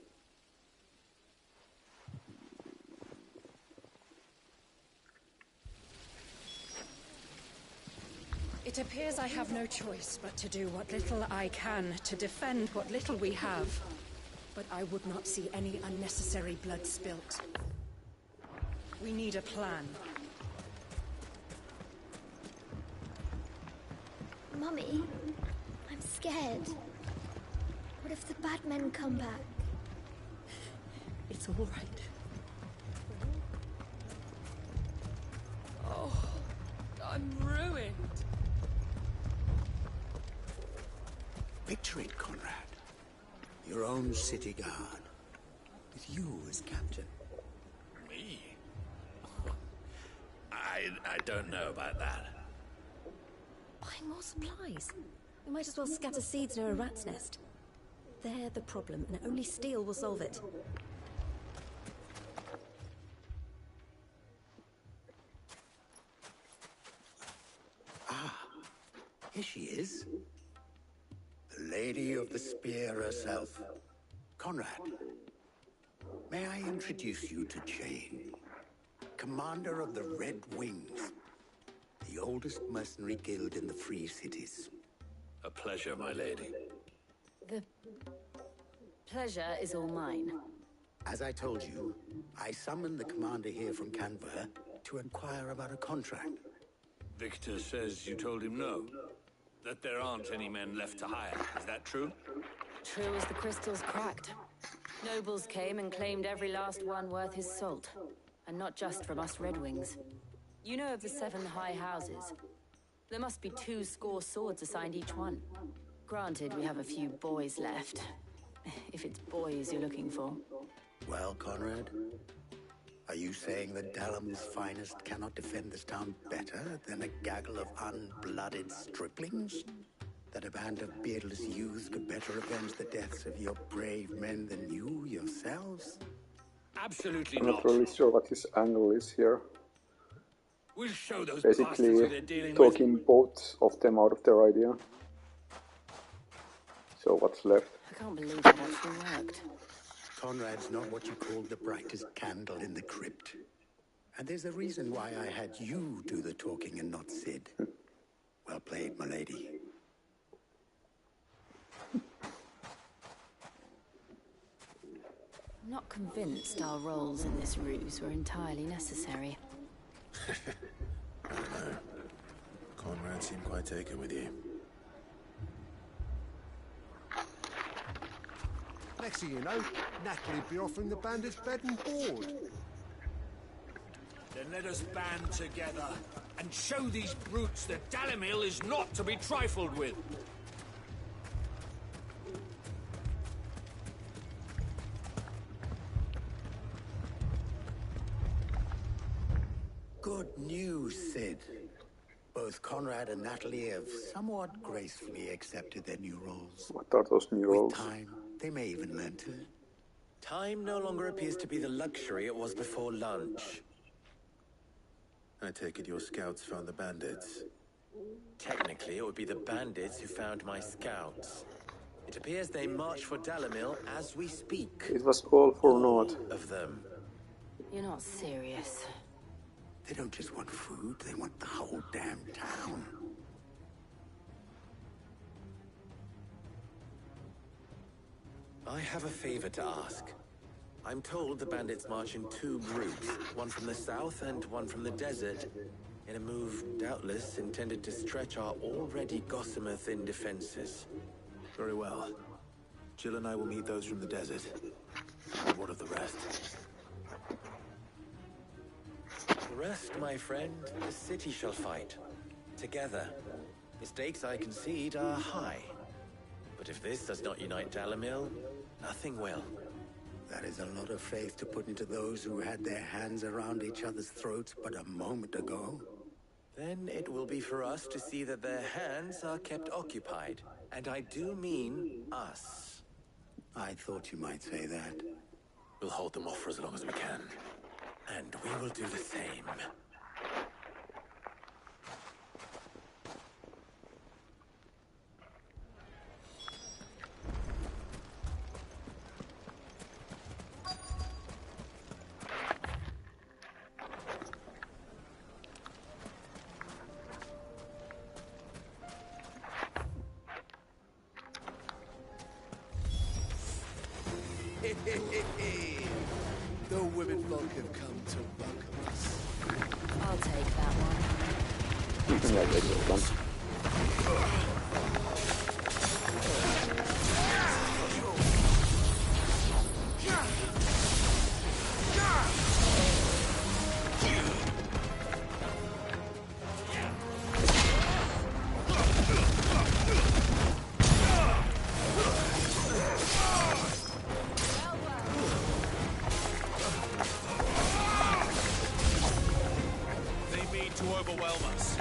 It appears I have no choice but to do what little I can to defend what little we have. But I would not see any unnecessary blood spilt. We need a plan. Mummy, I'm scared. What if the bad men come back? It's all right. Oh, I'm ruined. Picture it, Conrad. Your own city guard. With you as captain. Me? I don't know about that. Buy more supplies. We might as well scatter seeds near a rat's nest. They're the problem, and only steel will solve it. Ah, here she is. The Lady of the Spear herself. Conrad, may I introduce you to Jane, commander of the Red Wings, the oldest mercenary guild in the Free Cities. A pleasure, my lady. The pleasure is all mine. As I told you, I summoned the commander here from Canberra to inquire about a contract. Victor says you told him no. That there aren't any men left to hire. Is that true? True as the crystals cracked. Nobles came and claimed every last one worth his salt. And not just from us Red Wings. You know of the 7 high houses. There must be 2 swords assigned each one. Granted, we have a few boys left. If it's boys you're looking for. Well, Conrad, are you saying that Dalamil's finest cannot defend this town better than a gaggle of unblooded striplings? That a band of beardless youths could better avenge the deaths of your brave men than you yourselves? Absolutely I'm not. not really sure what his angle is here. We'll show those bastards who Basically, they're dealing talking both of them out of their idea. So what's left? I can't believe that actually worked. Conrad's not what you call the brightest candle in the crypt. And there's a reason why I had you do the talking and not Sid. Well played, my lady. I'm not convinced our roles in this ruse were entirely necessary. I don't know. Conrad seemed quite taken with you. Next thing you know, Natalie'd be offering the bandits bed and board. Then let us band together and show these brutes that Dalimil is not to be trifled with. Good news, Sid. Both Conrad and Natalie have somewhat gracefully accepted their new roles. What are those new roles? With time, they may even learn to. Time no longer appears to be the luxury it was before lunch. I take it your scouts found the bandits. Technically, it would be the bandits who found my scouts. It appears they march for Dalimil as we speak. It was all for naught. Of them. You're not serious. They don't just want food, they want the whole damn town. I have a favor to ask. I'm told the bandits march in 2 groups, one from the south and one from the desert, in a move doubtless intended to stretch our already gossamer-thin defenses. Very well. Jill and I will meet those from the desert. And what of the rest? The rest, my friend, the city shall fight. Together. The stakes, I concede, are high. But if this does not unite Dalimil, nothing will. That is a lot of faith to put into those who had their hands around each other's throats but a moment ago. Then it will be for us to see that their hands are kept occupied. And I do mean us. I thought you might say that. We'll hold them off for as long as we can. And we will do the same. The women folk have come to welcome us. I'll take that one. Yeah, take this one. They mean to overwhelm us.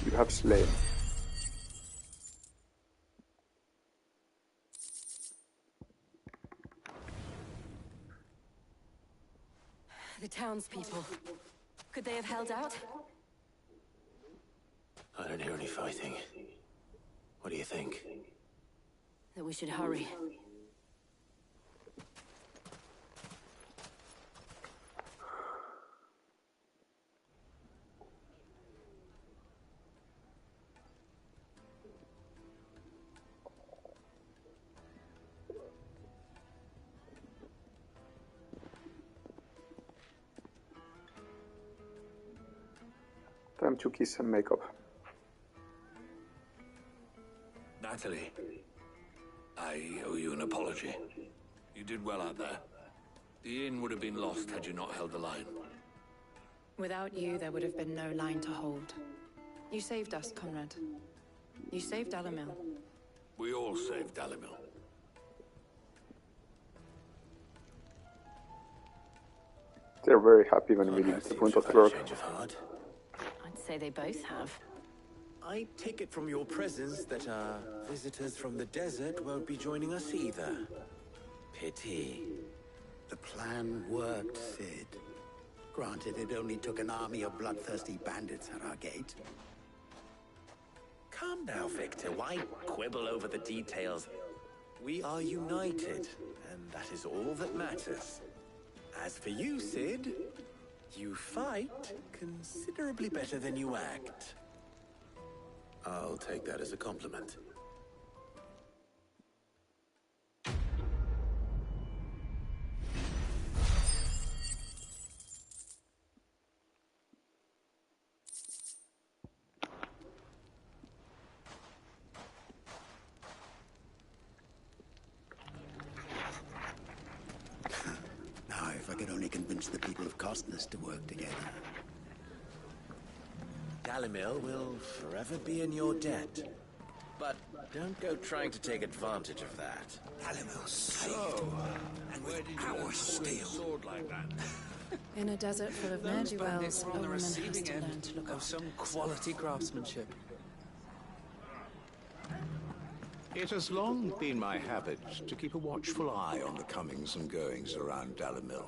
You have slain. The townspeople. Could they have held out? I don't hear any fighting. What do you think? That we should hurry. Time to kiss and make up. Natalie, I owe you an apology. You did well out there. The inn would have been lost had you not held the line. Without you, there would have been no line to hold. You saved us, Conrad. You saved Dalimil. We all saved Dalimil. They're very happy when we leave the point of work. Change of heart. I'd say they both have. I take it from your presence that our visitors from the desert won't be joining us either. Pity. The plan worked, Sid. Granted, it only took an army of bloodthirsty bandits at our gate. Calm now, Victor. Why quibble over the details? We are united, and that is all that matters. As for you, Sid, you fight considerably better than you act. I'll take that as a compliment. convince the people of Costness to work together. Dalimil will forever be in your debt. But don't go trying to take advantage of that. Dalimil saved. And with our steel. Sword like that. In a desert full of Those ne'er-do-wells, bandits a are on the woman has receiving to learn end to look of after some quality craftsmanship. It has long been my habit to keep a watchful eye on the comings and goings around Dalimil.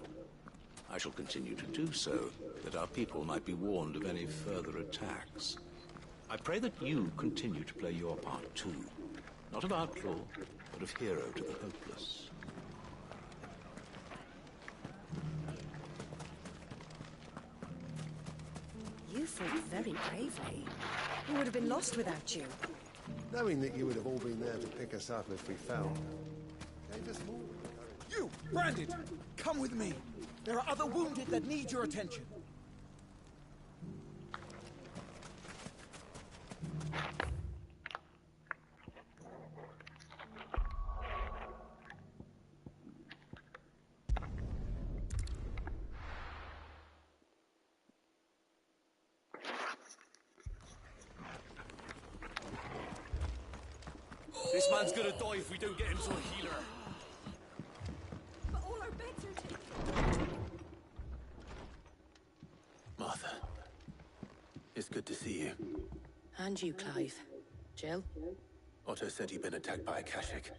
I shall continue to do so, that our people might be warned of any further attacks. I pray that you continue to play your part too, not of outlaw, but of hero to the hopeless. You fought very bravely. We would have been lost without you. Knowing that you would have all been there to pick us up if we fell, gave us more. You, Branded, come with me. There are other wounded that need your attention. This man's gonna die if we don't get him to a healer. But all our beds are taken. Martha, it's good to see you. And you, Clive. Jill? Otto said you'd been attacked by a Kashik.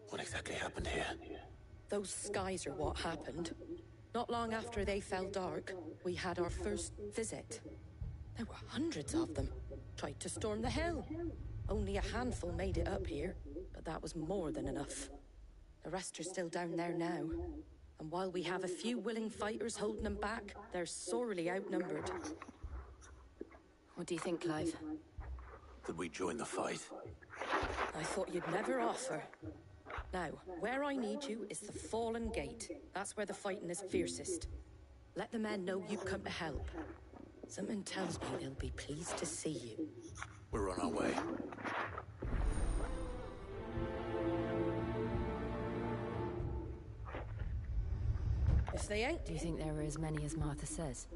What exactly happened here? Those skies are what happened. Not long after they fell dark, we had our first visit. There were hundreds of them. Tried to storm the hill. Only a handful made it up here, but that was more than enough. The rest are still down there now. And while we have a few willing fighters holding them back, they're sorely outnumbered. What do you think, Clive? That we join the fight? I thought you'd never offer. Now, where I need you is the Fallen Gate. That's where the fighting is fiercest. Let the men know you've come to help. Something tells me they'll be pleased to see you. We're on our way. If they ain't... Do you think there are as many as Martha says?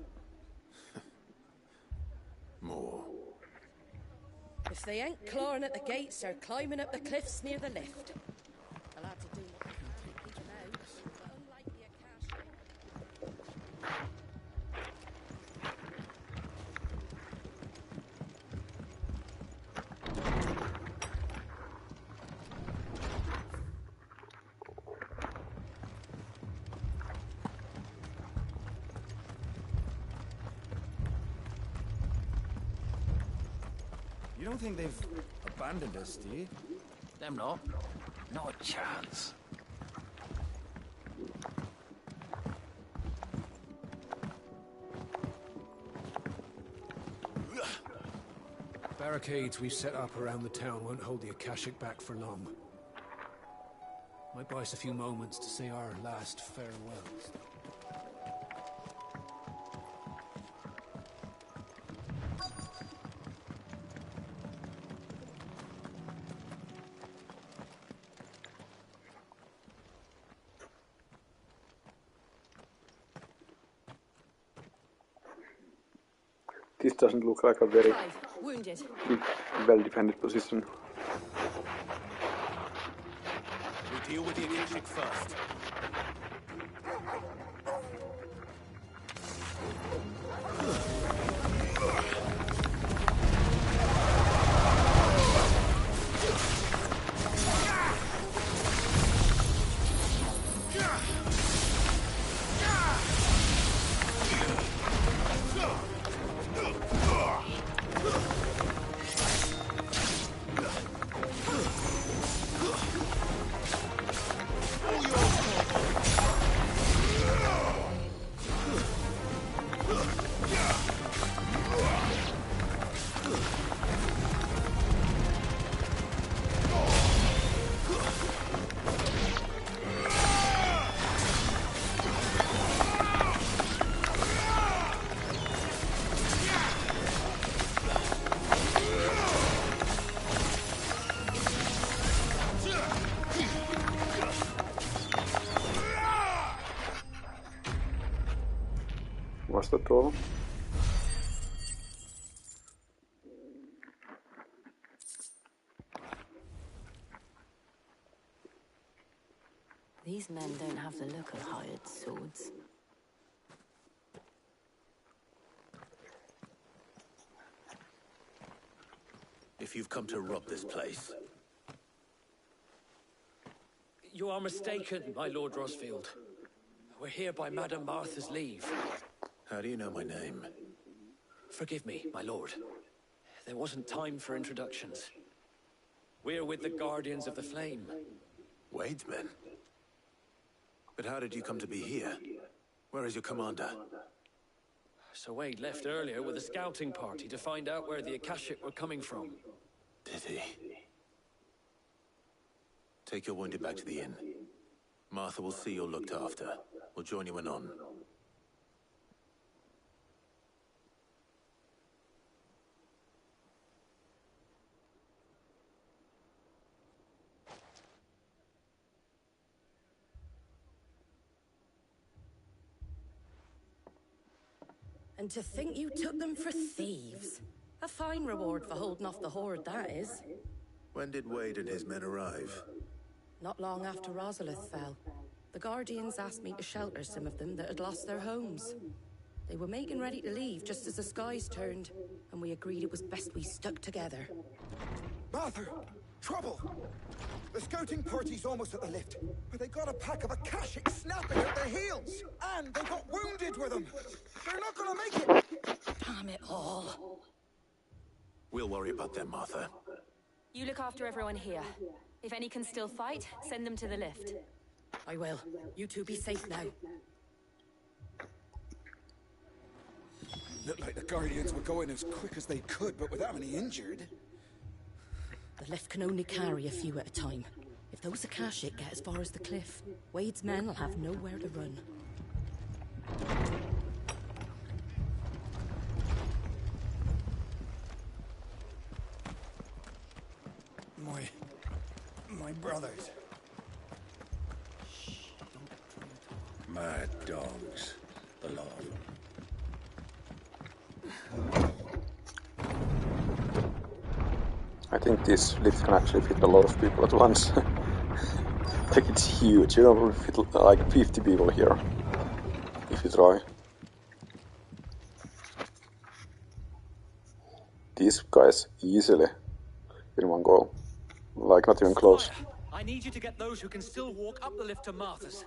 More. If they ain't clawing at the gates, they're climbing up the cliffs near the lift. The lads will do what they can to keep them out, but unlike the Akashi... You don't think they've abandoned us, do you? Them not. Not a chance. Barricades we've set up around the town won't hold the Akashic back for long. Might buy us a few moments to say our last farewells. This doesn't look like a very wounded. well-defended position. We deal with the Akashic first. All your Was that all? These men don't have the look of hired swords. If you've come to rob this place, You are mistaken, my Lord Rosfield. We're here by Madame Martha's leave. how do you know my name? Forgive me, my lord. There wasn't time for introductions. We're with the Guardians of the Flame. Wade's men? But how did you come to be here? Where is your commander? Sir Wade left earlier with a scouting party to find out where the Akashic were coming from. Did he? Take your wounded back to the inn. Martha will see you're looked after. We'll join you anon. And to think you took them for thieves. A fine reward for holding off the horde, that is. When did Wade and his men arrive? Not long after Rosalith fell. The Guardians asked me to shelter some of them that had lost their homes. They were making ready to leave just as the skies turned, and we agreed it was best we stuck together. Martha! Trouble! The scouting party's almost at the lift, but they got a pack of Akashic snapping at their heels! And they got wounded with them! They're not gonna make it! Damn it all. We'll worry about them, Martha. You look after everyone here. If any can still fight, send them to the lift. I will. You two be safe now. Looked like the Guardians were going as quick as they could, but without any injured. The lift can only carry a few at a time. If those Akashic get as far as the cliff, Wade's men will have nowhere to run. My brothers. Mad dogs. A lot of them. I think this lift can actually fit a lot of people at once. Like it's huge, you don't fit like 50 people here, if you try. These guys easily in one go. Like not even close. I need you to get those who can still walk up the lift to Martha's.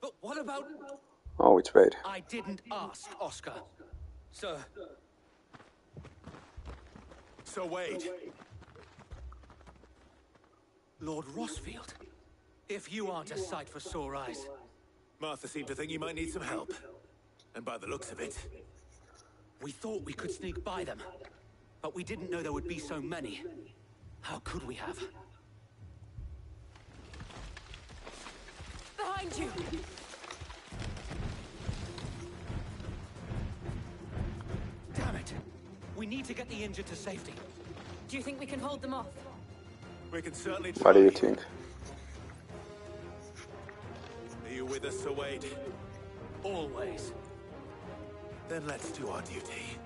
But what about... Oh, it's Wade. I didn't ask, Oscar. Sir. So Wade. Lord Rosfield. If you aren't a sight for sore eyes. Martha seemed to think you might need some help. And by the looks of it... We thought we could sneak by them. But we didn't know there would be so many. How could we have? Behind you! Damn it! We need to get the injured to safety. Do you think we can hold them off? We can certainly try. What do you think? Are you with us, Sir Wade? Always. Then let's do our duty.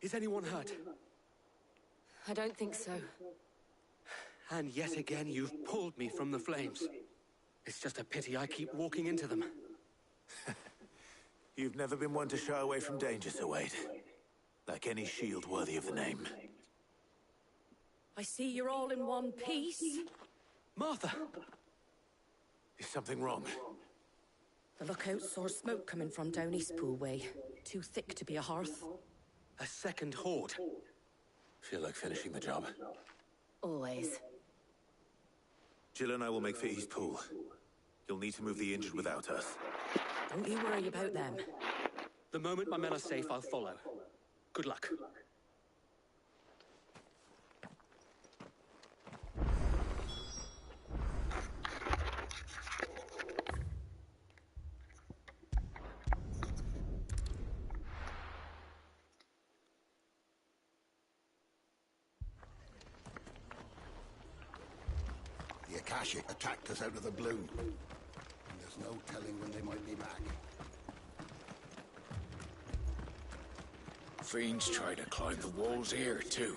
Is anyone hurt? I don't think so. And yet again, you've pulled me from the flames. It's just a pity I keep walking into them. You've never been one to shy away from danger, Sir Wade. Like any shield worthy of the name. I see you're all in one piece. Martha! Is something wrong? The lookout saw smoke coming from down Eastpool way. Too thick to be a hearth. A second horde. Feel like finishing the job? Always. Jill and I will make for Eastpool. You'll need to move the injured without us. Don't you worry about them. The moment my men are safe, I'll follow. Good luck. The Akashic attacked us out of the blue. And there's no telling when they might be back. Fiends try to climb the walls here, too.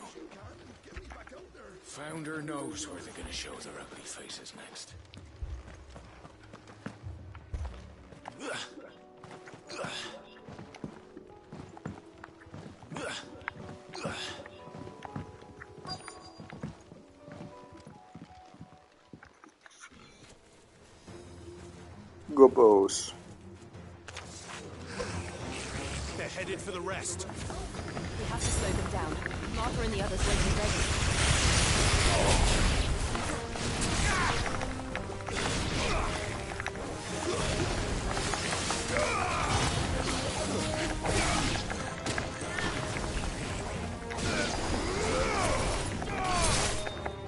Founder knows where they're gonna show their ugly faces next. Gobos. They're headed for the rest. We have to slow them down. Martha and the others waiting ready.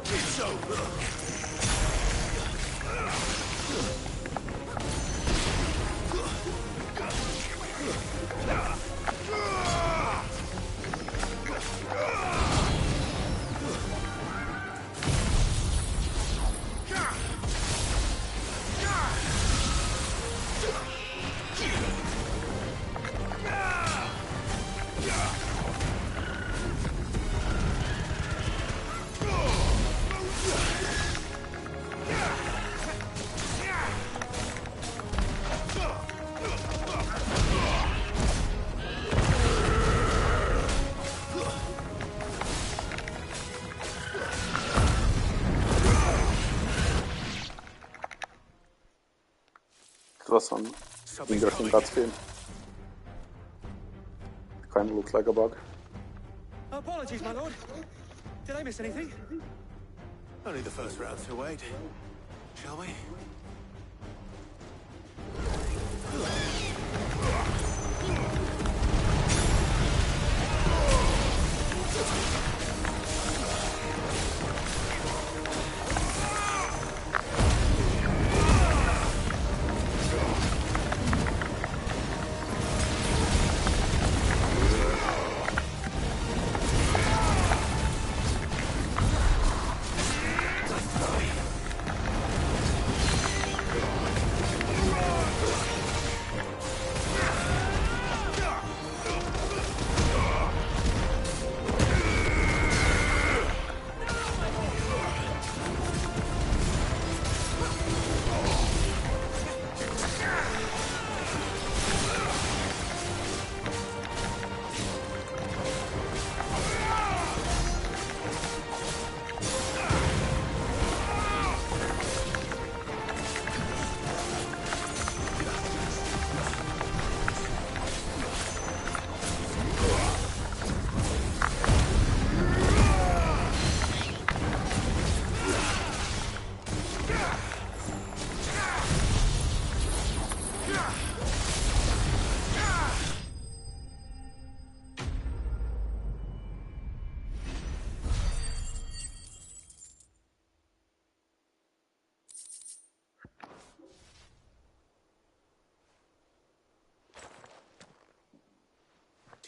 It's over. It was some interesting cutscene. Kinda looks like a bug. Apologies, my lord. Did I miss anything? Only the first round, Sir Wade. Shall we?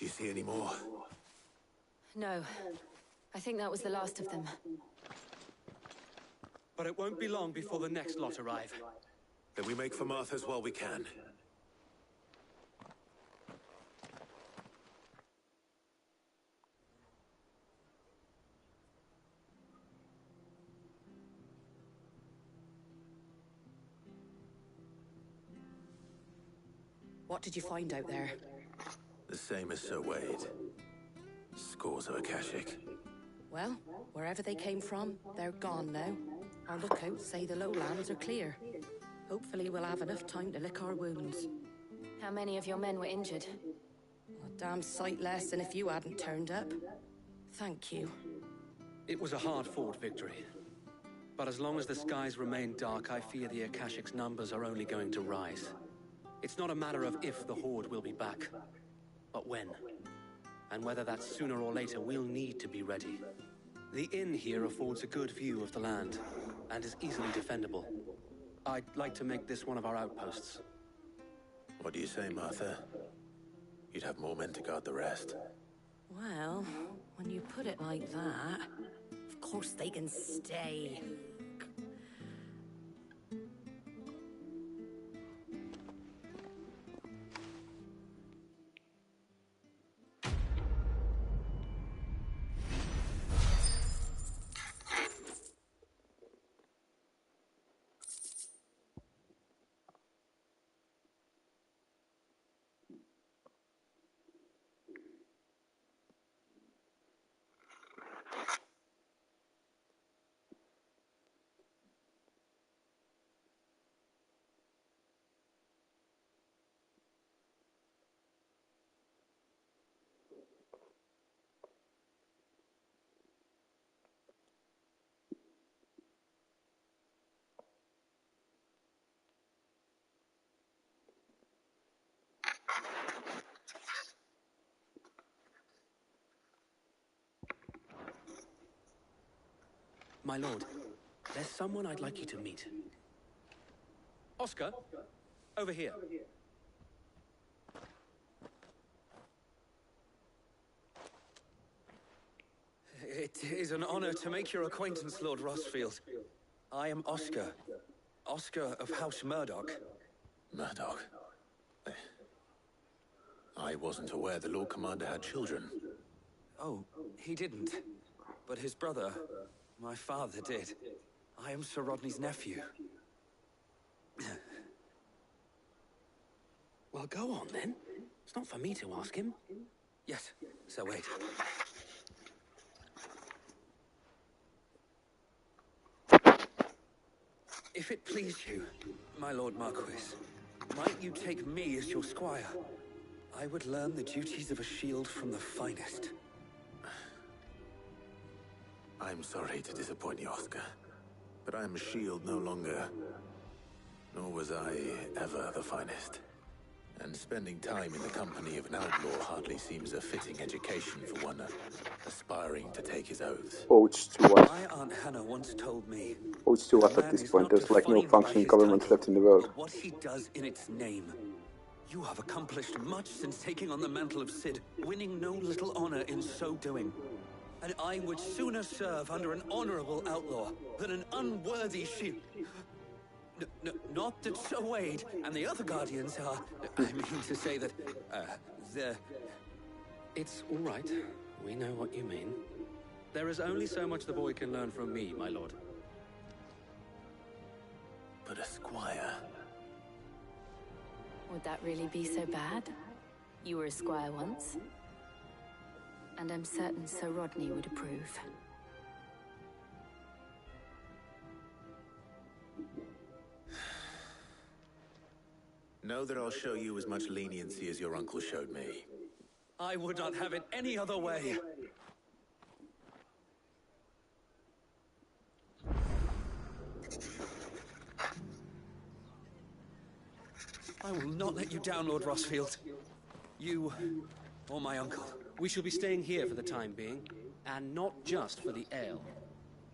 Do you see any more? No. I think that was the last of them. But it won't be long before the next lot arrive. Then we make for Martha's while we can. What did you find out there? The same as Sir Wade. Scores of Akashic. Well, wherever they came from, they're gone now. Our lookouts say the lowlands are clear. Hopefully we'll have enough time to lick our wounds. How many of your men were injured? A damn sight less than if you hadn't turned up. Thank you. It was a hard-fought victory. But as long as the skies remain dark, I fear the Akashic's numbers are only going to rise. It's not a matter of if the Horde will be back, but when. And whether that's sooner or later, we'll need to be ready. The inn here affords a good view of the land, and is easily defendable. I'd like to make this one of our outposts. What do you say, Martha? You'd have more men to guard the rest. Well, when you put it like that, of course they can stay. My lord, there's someone I'd like you to meet. Oscar, over here. It is an honor to make your acquaintance, Lord Rossfield. I am Oscar. Oscar of House Murdoch. Murdoch? I wasn't aware the Lord Commander had children. Oh, he didn't. But his brother, my father, did. I am Sir Rodney's nephew. Well, go on, then. It's not for me to ask him. Yes, Sir Wade. If it please you, my Lord Marquis, might you take me as your squire? I would learn the duties of a shield from the finest. I'm sorry to disappoint you, Oscar, but I am a shield no longer. Nor was I ever the finest. And spending time in the company of an outlaw hardly seems a fitting education for one aspiring to take his oaths. Oh, it's too what? My Aunt Hannah once told me. Oh, it's too what at this point. There's like no functioning government left in the world. What he does in its name. You have accomplished much since taking on the mantle of Cid, winning no little honor in so doing. And I would sooner serve under an honorable outlaw than an unworthy shield. Not that Sir Wade and the other guardians are... I mean to say that... It's all right. We know what you mean. There is only so much the boy can learn from me, my lord. But a squire... Would that really be so bad? You were a squire once. And I'm certain Sir Rodney would approve. Know that I'll show you as much leniency as your uncle showed me. I would not have it any other way. I will not let you down, Lord Rossfield. You, or my uncle. We shall be staying here for the time being, and not just for the ale.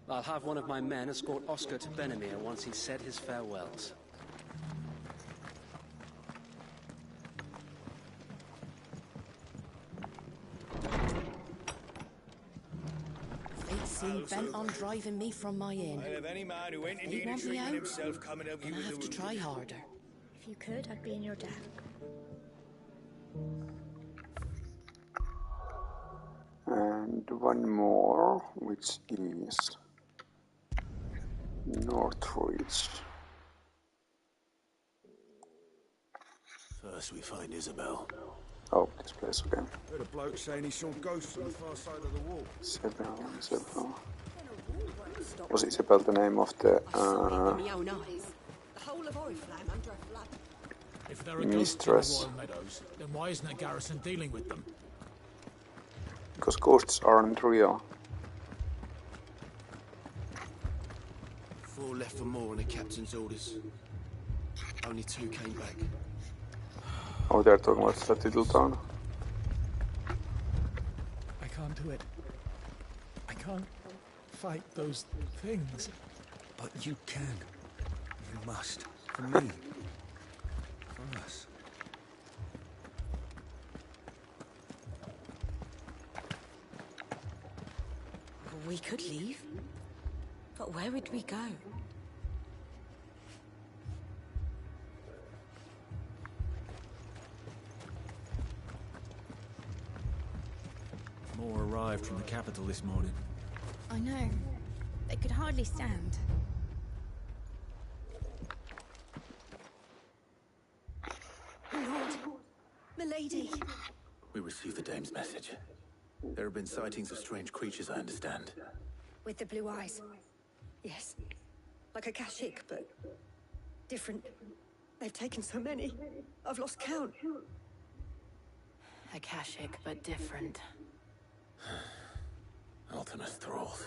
I'll have one of my men escort Oscar to Benimir once he's said his farewells. Fate seemed bent on driving me from my inn. I'll have any man who ain't They indeed want me treating out, himself coming out then I have to try harder. If you could, I'd be in your debt. And one more, which is Northridge. First we find Isabel. Oh, this place again. Heard a bloke saying he saw ghosts on the far side of the wall. Isabel. Was Isabel the name of the If there are ghosts in the mistress? Royal Meadows, then why isn't the garrison dealing with them? Because ghosts aren't real. 4 left for more on the captain's orders. Only 2 came back. Oh, they're talking about that little town. I can't do it. I can't fight those things. But you can. You must. For me. For us. We could leave. But where would we go? More arrived from the capital this morning. I know. They could hardly stand. Lord, milady. We received the dame's message. There have been sightings of strange creatures, I understand. With the blue eyes. Yes. Like a Kashik, but different. They've taken so many. I've lost count. Akashic, but different. Ultimus thralls.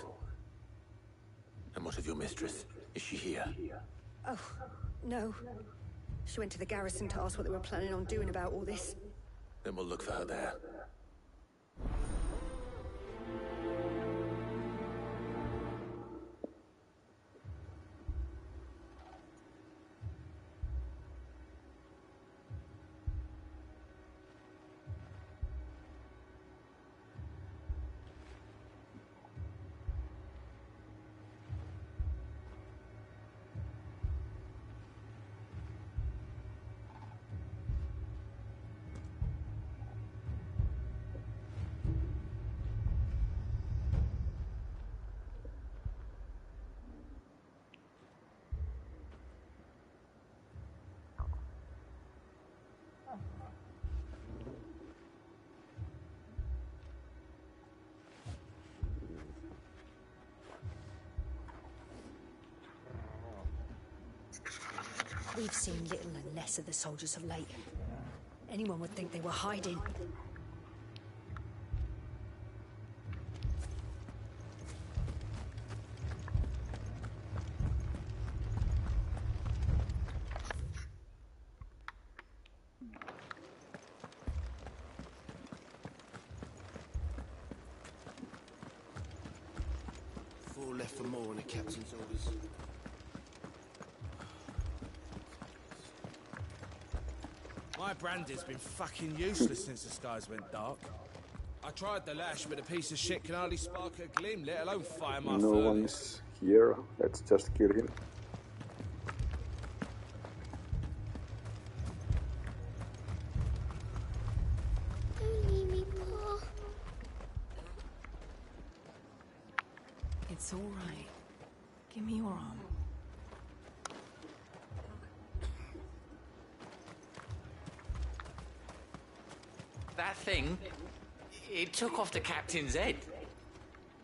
And what of your mistress? Is she here? Oh, no. She went to the garrison to ask what they were planning on doing about all this. Then we'll look for her there. We've seen little and less of the soldiers of late. Anyone would think they were hiding. Four left for more on the captain's orders. My brandy's been fucking useless since the skies went dark. I tried the lash, but a piece of shit can hardly spark a gleam, let alone fire my No one is here. Let's just kill him. Don't leave me, Pa. It's all right. Give me your arm. That thing, it took off the captain's head.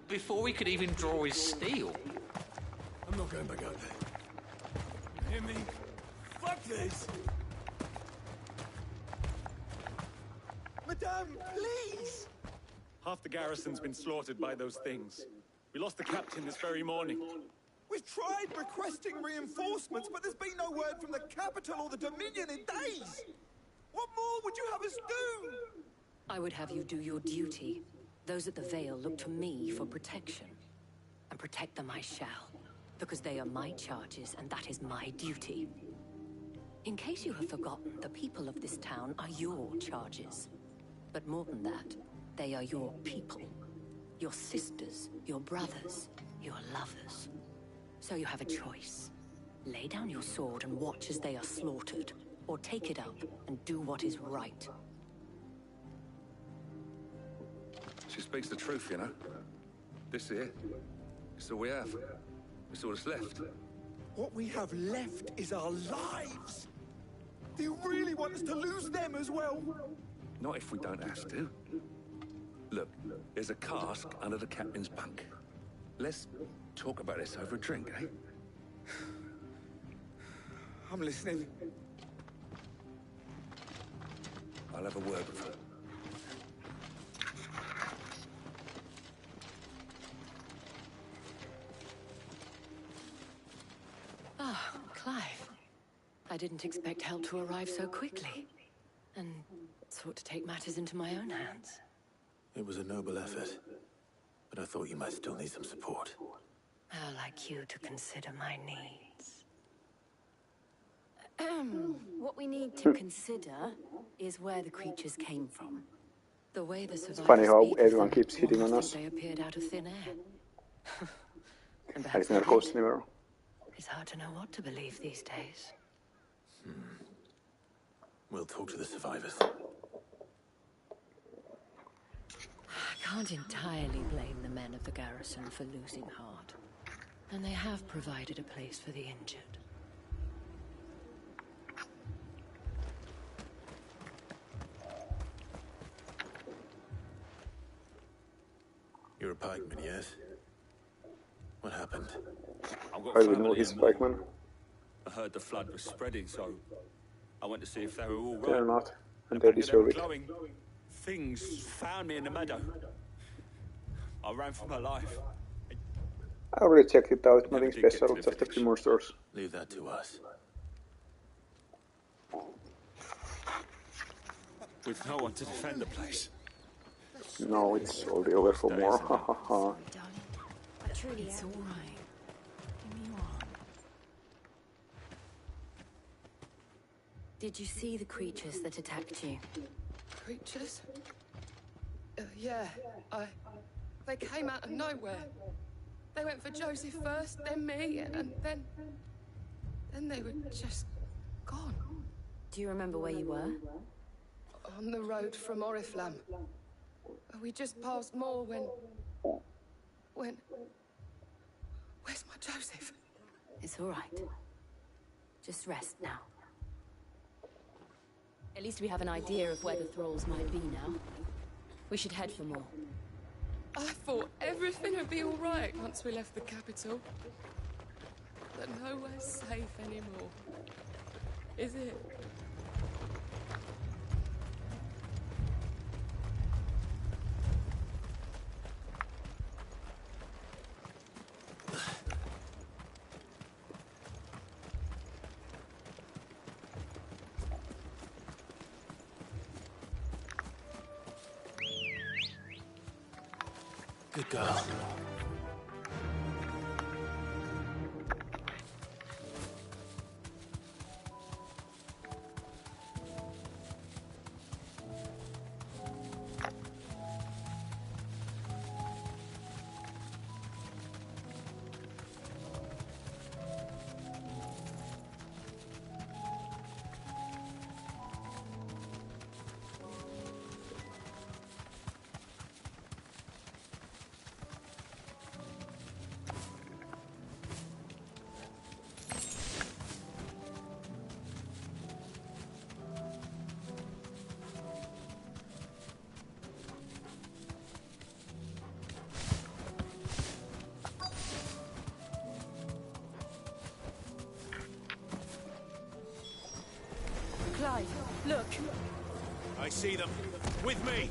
Before we could even draw his steel. I'm not going back out there. Hear me? Fuck this! Madame, please! Half the garrison's been slaughtered by those things. We lost the captain this very morning. We've tried requesting reinforcements, but there's been no word from the capital or the Dominion in days! What more would you have us do? I would have you do your duty. Those at the Vale look to me for protection. And protect them I shall. Because they are my charges, and that is my duty. In case you have forgotten, the people of this town are your charges. But more than that, they are your people. Your sisters, your brothers, your lovers. So you have a choice. Lay down your sword and watch as they are slaughtered, or take it up and do what is right. She speaks the truth, you know. This here, it's all we have. It's all that's left. What we have left is our lives! Do you really want us to lose them as well? Not if we don't have to. Look, there's a cask under the captain's bunk. Let's talk about this over a drink, eh? I'm listening. I'll have a word with her. Ah, Clive. I didn't expect help to arrive so quickly. And sought to take matters into my own hands. It was a noble effort, but I thought you might still need some support. How like you to consider my needs. What we need to consider is where the creatures came from. The way the survivors funny how speak of everyone them, keeps hitting one on must us. think they appeared out of thin air. And Hij perhaps is naar they Ghost did. River. It's hard to know what to believe these days. We'll talk to the survivors. I can't entirely blame the men of the garrison for losing heart. And they have provided a place for the injured. You're a pikeman, yes? What happened? I've got How do we family know he's in Moore. pikeman? I heard the flood was spreading, so I went to see if they were all right. They're not, and The they back of them deserve were it. glowing. Things found me in the meadow. I ran for my life. I already checked it out, Never nothing did get special, to the just a few village. monsters. Leave that to us. With no one to defend the place. No, it's already over for more, ha ha ha. Truly, It's all right. Continue on. Did you see the creatures that attacked you? Creatures? Yeah, They came out of nowhere. They went for Joseph first, then me, and then they were just gone. Do you remember where you were? On the road from Oriflamme. We just passed Moor when... Where's my Joseph? It's all right. Just rest now. At least we have an idea of where the thralls might be now. We should head for more. I thought everything would be all right once we left the capital. But nowhere's safe anymore. Is it? Good girl. Clive, look. I see them. With me.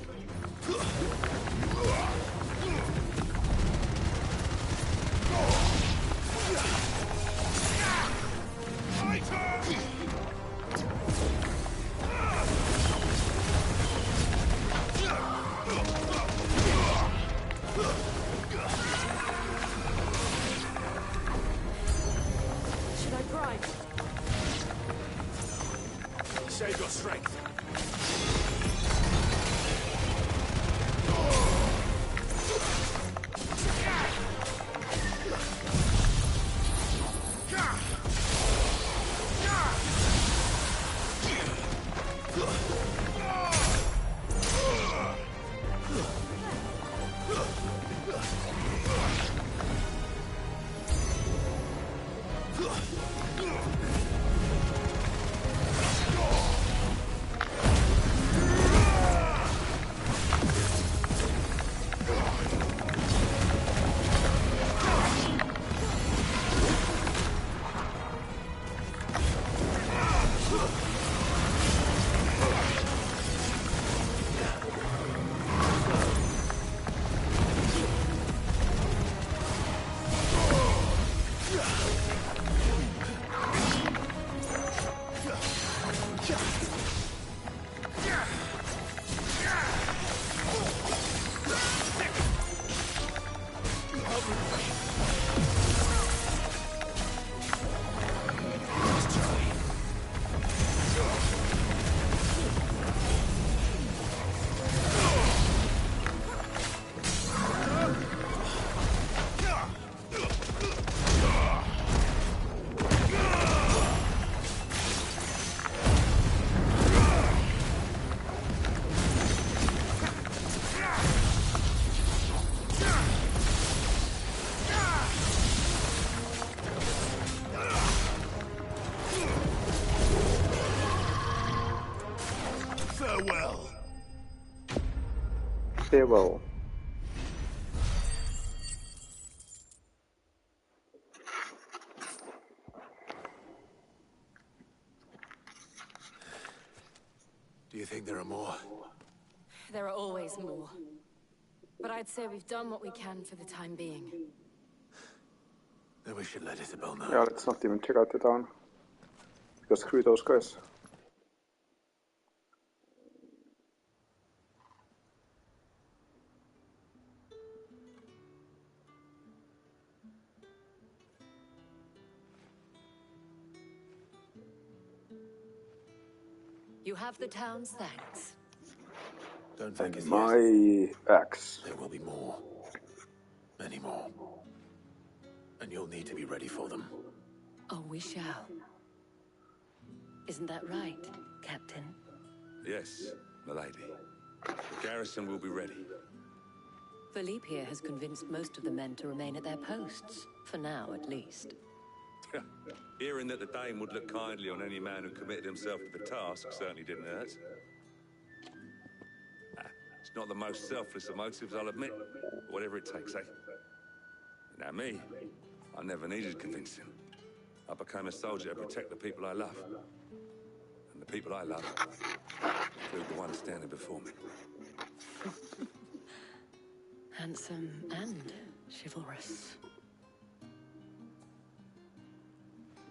Should I cry? Save your strength. devil. Do you think there are more? There are always more. But I'd say we've done what we can for the time being. Then we should let Isabel know. Yeah, let's not even check out the town. Because screw those guys. You have the town's thanks. Don't thank us My yet. axe. There will be more. Many more. And you'll need to be ready for them. Oh, we shall. Isn't that right, Captain? Yes, milady. The garrison will be ready. Philippe here has convinced most of the men to remain at their posts. For now, at least. Hearing that the Dane would look kindly on any man who committed himself to the task certainly didn't hurt. It's not the most selfless of motives, I'll admit. Whatever it takes, eh? Now me, I never needed convincing. I became a soldier to protect the people I love. And the people I love include the one standing before me. Handsome and chivalrous.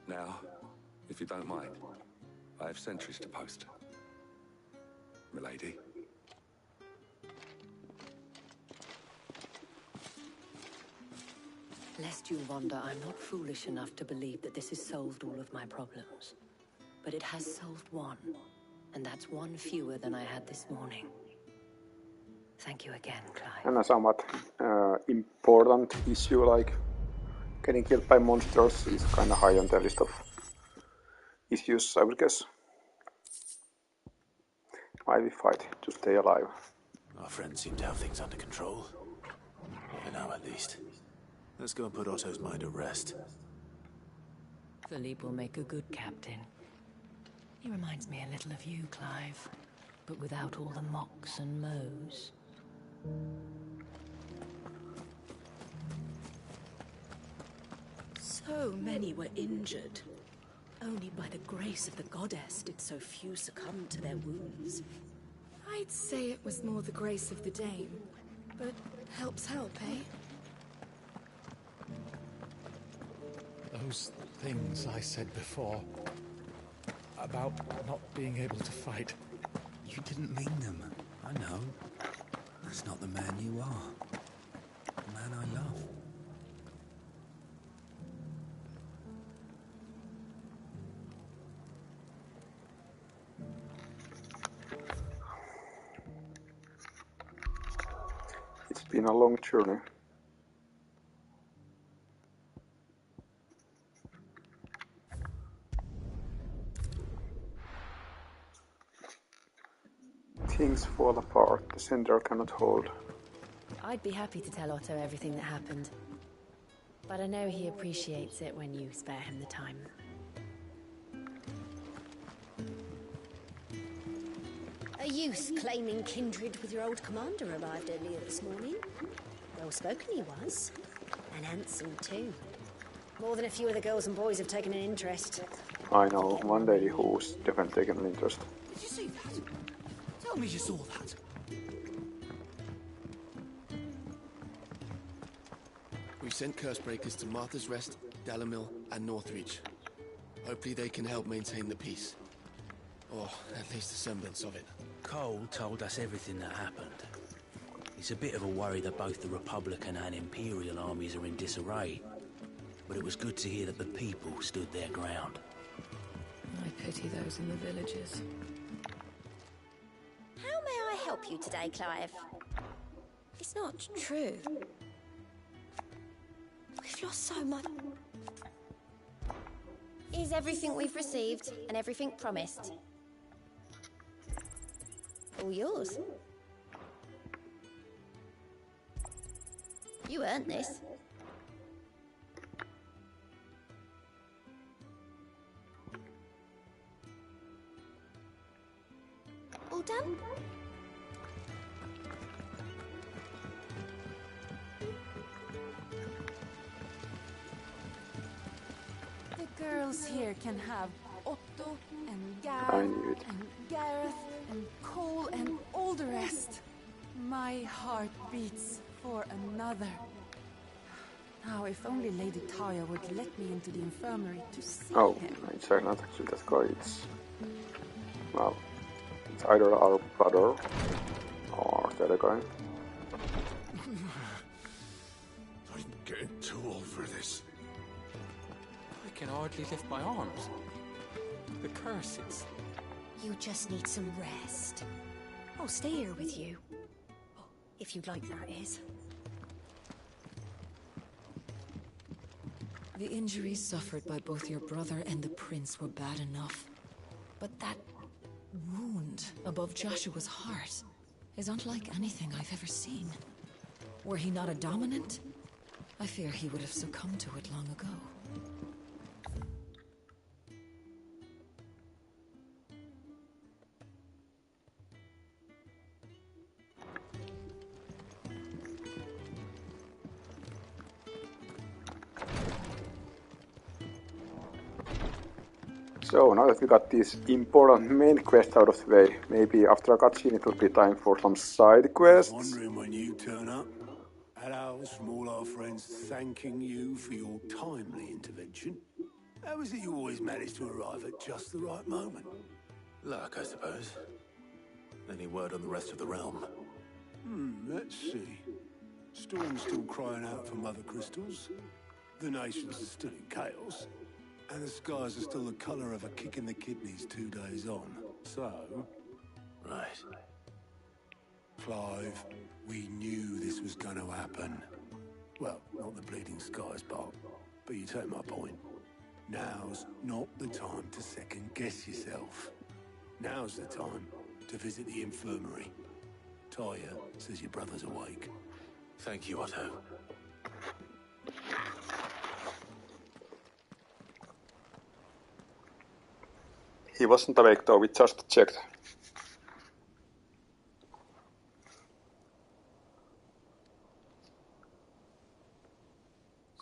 Now, if you don't mind, I have sentries to post. Milady. Lest you wonder, I'm not foolish enough to believe that this has solved all of my problems. But it has solved one, and that's one fewer than I had this morning. Thank you again, Clive. And a somewhat important issue like getting killed by monsters is kind of high on the list of issues, I would guess. Why we fight to stay alive. Our friends seem to have things under control. For now, at least. Let's go and put Otto's mind at rest. Philippe will make a good captain. He reminds me a little of you, Clive, but without all the mocks and mows. So many were injured. Only by the grace of the goddess did so few succumb to their wounds. I'd say it was more the grace of the Dane. But helps help, eh? Those things I said before about not being able to fight. You didn't mean them. I know. That's not the man you are. The man I love. It's been a long journey. Things fall apart, the center cannot hold. I'd be happy to tell Otto everything that happened. But I know he appreciates it when you spare him the time. A youth claiming kindred with your old commander arrived earlier this morning. Well spoken he was. And handsome too. More than a few of the girls and boys have taken an interest. I know one lady who's definitely taken an interest. Did you see that? Tell me you saw that. We've sent Cursebreakers to Martha's Rest, Dalamil, and Northreach. Hopefully they can help maintain the peace. Or at least a semblance of it. Cole told us everything that happened. It's a bit of a worry that both the Republican and Imperial armies are in disarray. But it was good to hear that the people stood their ground. I pity those in the villages. How may I help you today, Clive? It's not true. We've lost so much. Is everything we've received and everything promised? All yours. You earned this. All done? house here can have Otto and I Gad knew it. and Gareth and Cole and all the rest. My heart beats for another. Now, if only Lady Taya would let me into the infirmary to see Oh, him. it's not actually that guy. It's, well, it's either our brother or the other guy. I'm getting too old for this. I can hardly lift my arms. The curse, it's... You just need some rest. I'll stay here with you. If you'd like, that is. The injuries suffered by both your brother and the prince were bad enough. But that wound above Joshua's heart is unlike anything I've ever seen. Were he not a dominant, I fear he would have succumbed to it long ago. So now that we got this important main quest out of the way, maybe after a cutscene it will be time for some side quests. Wondering when you turn up. Hellos from all our friends thanking you for your timely intervention. How is it you always manage to arrive at just the right moment? Luck, I suppose. Any word on the rest of the realm? Let's see. Storm's still crying out for mother crystals. The nations are still in chaos. And the skies are still the colour of a kick in the kidneys 2 days on. So... Right. Clive, we knew this was going to happen. Well, not the bleeding skies part, but you take my point. Now's not the time to second-guess yourself. Now's the time to visit the infirmary. Taya says your brother's awake. Thank you, Otto. He wasn't awake though, we just checked.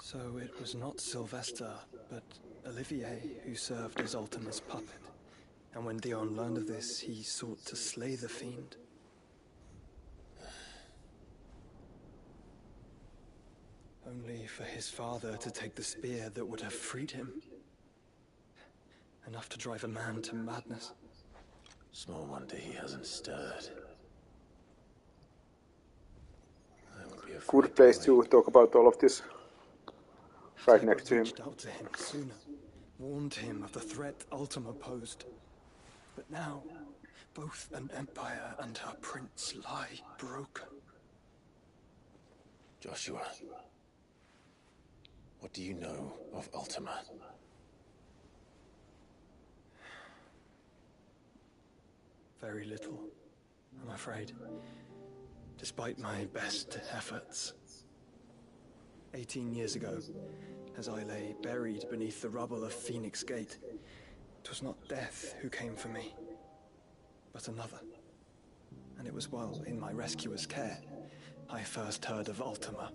So it was not Sylvester, but Olivier who served as Ultima's puppet. And when Dion learned of this, he sought to slay the fiend. Only for his father to take the spear that would have freed him. Enough to drive a man to madness. Small wonder he hasn't stirred. Good place to talk about all of this. Right next to him. Reached out to him sooner, warned him of the threat Ultima posed. But now, both an empire and her prince lie broken. Joshua, what do you know of Ultima? Very little, I'm afraid. Despite my best efforts. 18 years ago, as I lay buried beneath the rubble of Phoenix Gate, it was not death who came for me, but another. And it was while in my rescuer's care, I first heard of Ultima.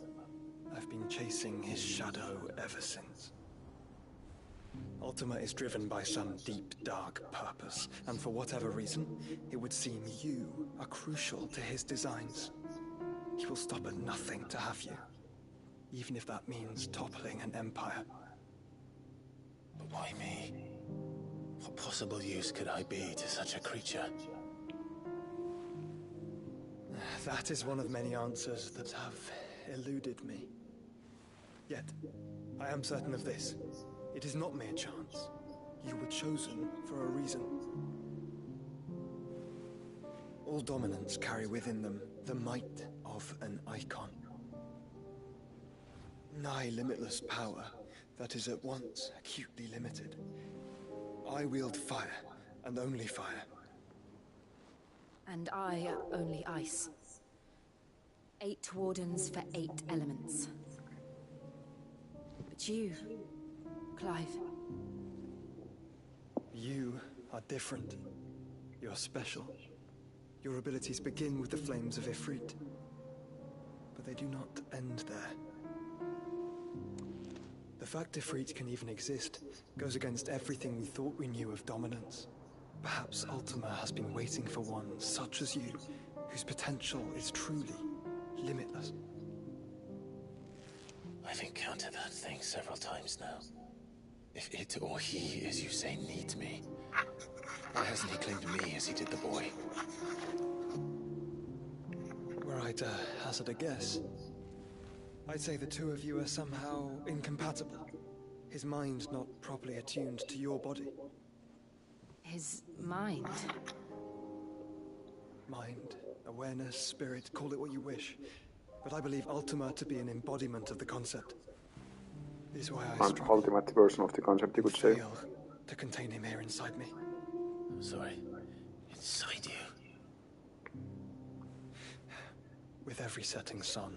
I've been chasing his shadow ever since. Ultima is driven by some deep, dark purpose, and for whatever reason, it would seem you are crucial to his designs. He will stop at nothing to have you, even if that means toppling an empire. But why me? What possible use could I be to such a creature? That is one of many answers that have eluded me. Yet, I am certain of this. It is not mere chance. You were chosen for a reason. All dominants carry within them the might of an icon. Nigh limitless power that is at once acutely limited. I wield fire, and only fire. And I only ice. 8 wardens for 8 elements. But you, Clive. You are different. You're special. Your abilities begin with the flames of Ifrit. But they do not end there. The The fact Ifrit can even exist goes against everything we thought we knew of dominance. Perhaps Ultima has been waiting for one such as you, whose potential is truly limitless. I've encountered that thing several times now. If it or he, as you say, needs me, why hasn't he claimed me as he did the boy? Were I to hazard a guess, I'd say the two of you are somehow incompatible. His mind not properly attuned to your body. His mind? Mind, awareness, spirit, call it what you wish. But I believe Ultima to be an embodiment of the concept. This is why I An ultimate version of the concept, you could say. fail to contain him here inside me. I'm sorry. Inside you? With every setting sun,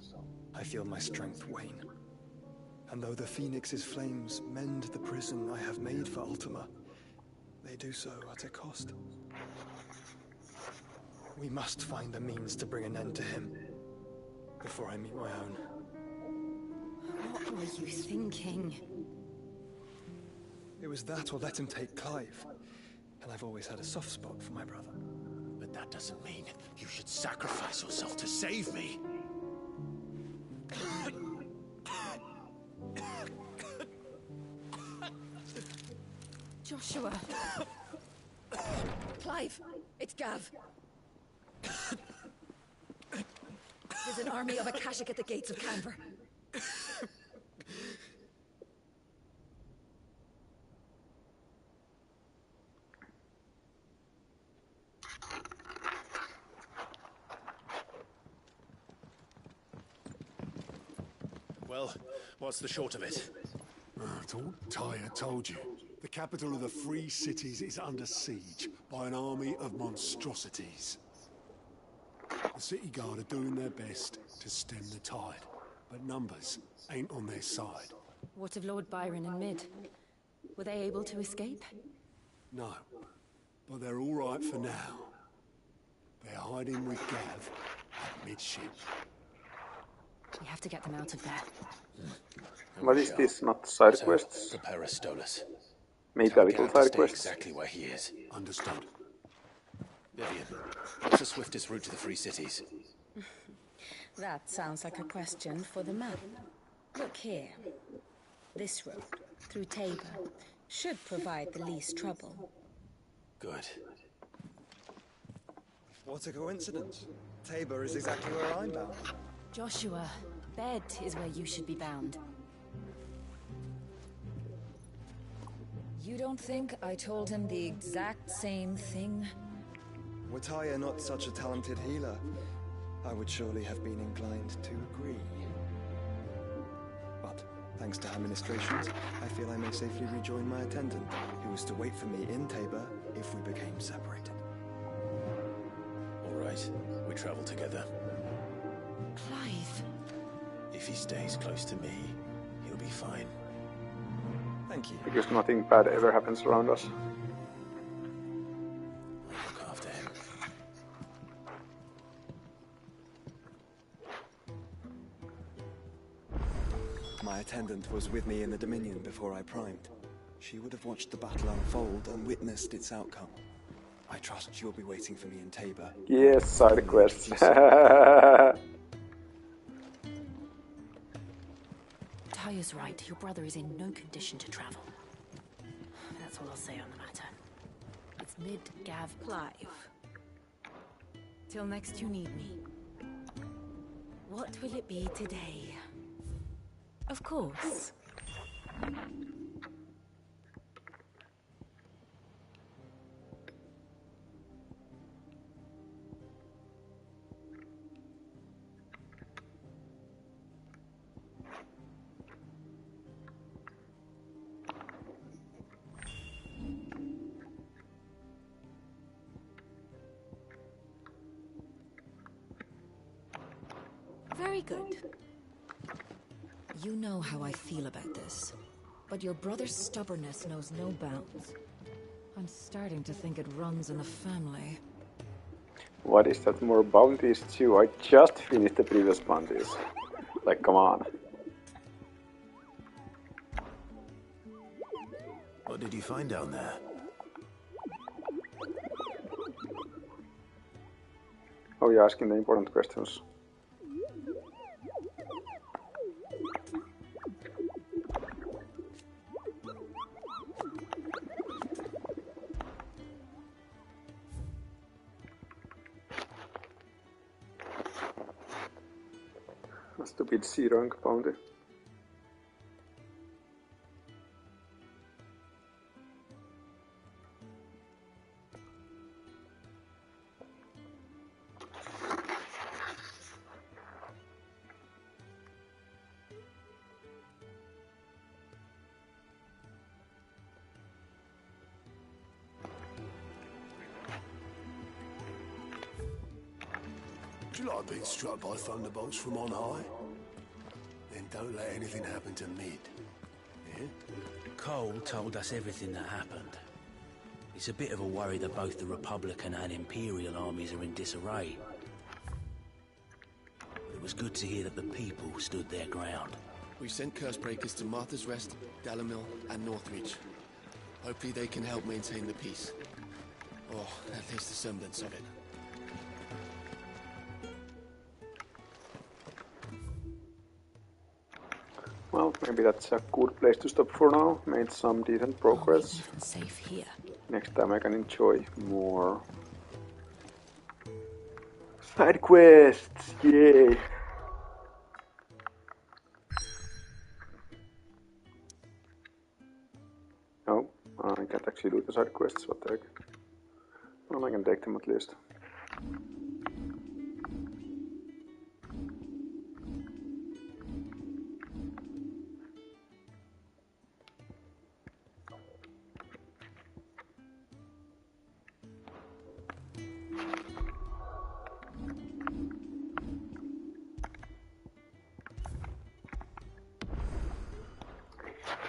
I feel my strength wane. And though the Phoenix's flames mend the prison I have made for Ultima, they do so at a cost. We must find a means to bring an end to him before I meet my own. What were you thinking? It was that or let him take Clive. And I've always had a soft spot for my brother. But that doesn't mean you should sacrifice yourself to save me. Joshua. Clive, it's Gav. There's an army of Akashic at the gates of Canver. Well, what's the short of it? I thought Tyre told you. The capital of the Free Cities is under siege by an army of monstrosities. The city guard are doing their best to stem the tide, but numbers ain't on their side. What of Lord Byron and Mid? Were they able to escape? No, but they're all right for now. They're hiding with Gav at midship. We have to get them out of there. What is this? Not side So, quests? prepare Stolas. Maybe a Tell little Gav to side stay quests. exactly where he is. Understood. Vivian, what's the swiftest route to the Free Cities? That sounds like a question for the map. Look here. This road, through Tabor, should provide the least trouble. Good. What a coincidence. Tabor is exactly where I'm bound. Joshua, bed is where you should be bound. You don't think I told him the exact same thing? Were Tyre not such a talented healer, I would surely have been inclined to agree. But, thanks to administrations, I feel I may safely rejoin my attendant, who was to wait for me in Tabor if we became separated. All right, we travel together. Clive. If he stays close to me, he'll be fine. Thank you. Because nothing bad ever happens around us. I'll look after him. My attendant was with me in the Dominion before I primed. She would have watched the battle unfold and witnessed its outcome. I trust you'll be waiting for me in Tabor. Yes, side quests. Tyre's right. Your brother is in no condition to travel. That's all I'll say on the matter. It's Mid, Gav, Clive. Till next you need me. What will it be today? Of course. Very good. You know how I feel about this, but your brother's stubbornness knows no bounds. I'm starting to think it runs in the family. What is that, more bounties too? I just finished the previous bounties. Like, come on. What did you find down there? Oh, you're asking the important questions. A stupid C-rank bounty. Do you like being struck by thunderbolts from on high? Then don't let anything happen to Mid. Yeah? Cole told us everything that happened. It's a bit of a worry that both the Republican and Imperial armies are in disarray. It was good to hear that the people stood their ground. We've sent Cursebreakers to Martha's Rest, Dalamil, and Northreach. Hopefully they can help maintain the peace. Or at least a semblance of it. Well, maybe that's a good place to stop for now. Made some decent progress. Even safe here. Next time I can enjoy more side quests. Yay! No, I can't actually do the side quests. What the heck? Well, I can take them at least.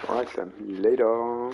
Alright then, later.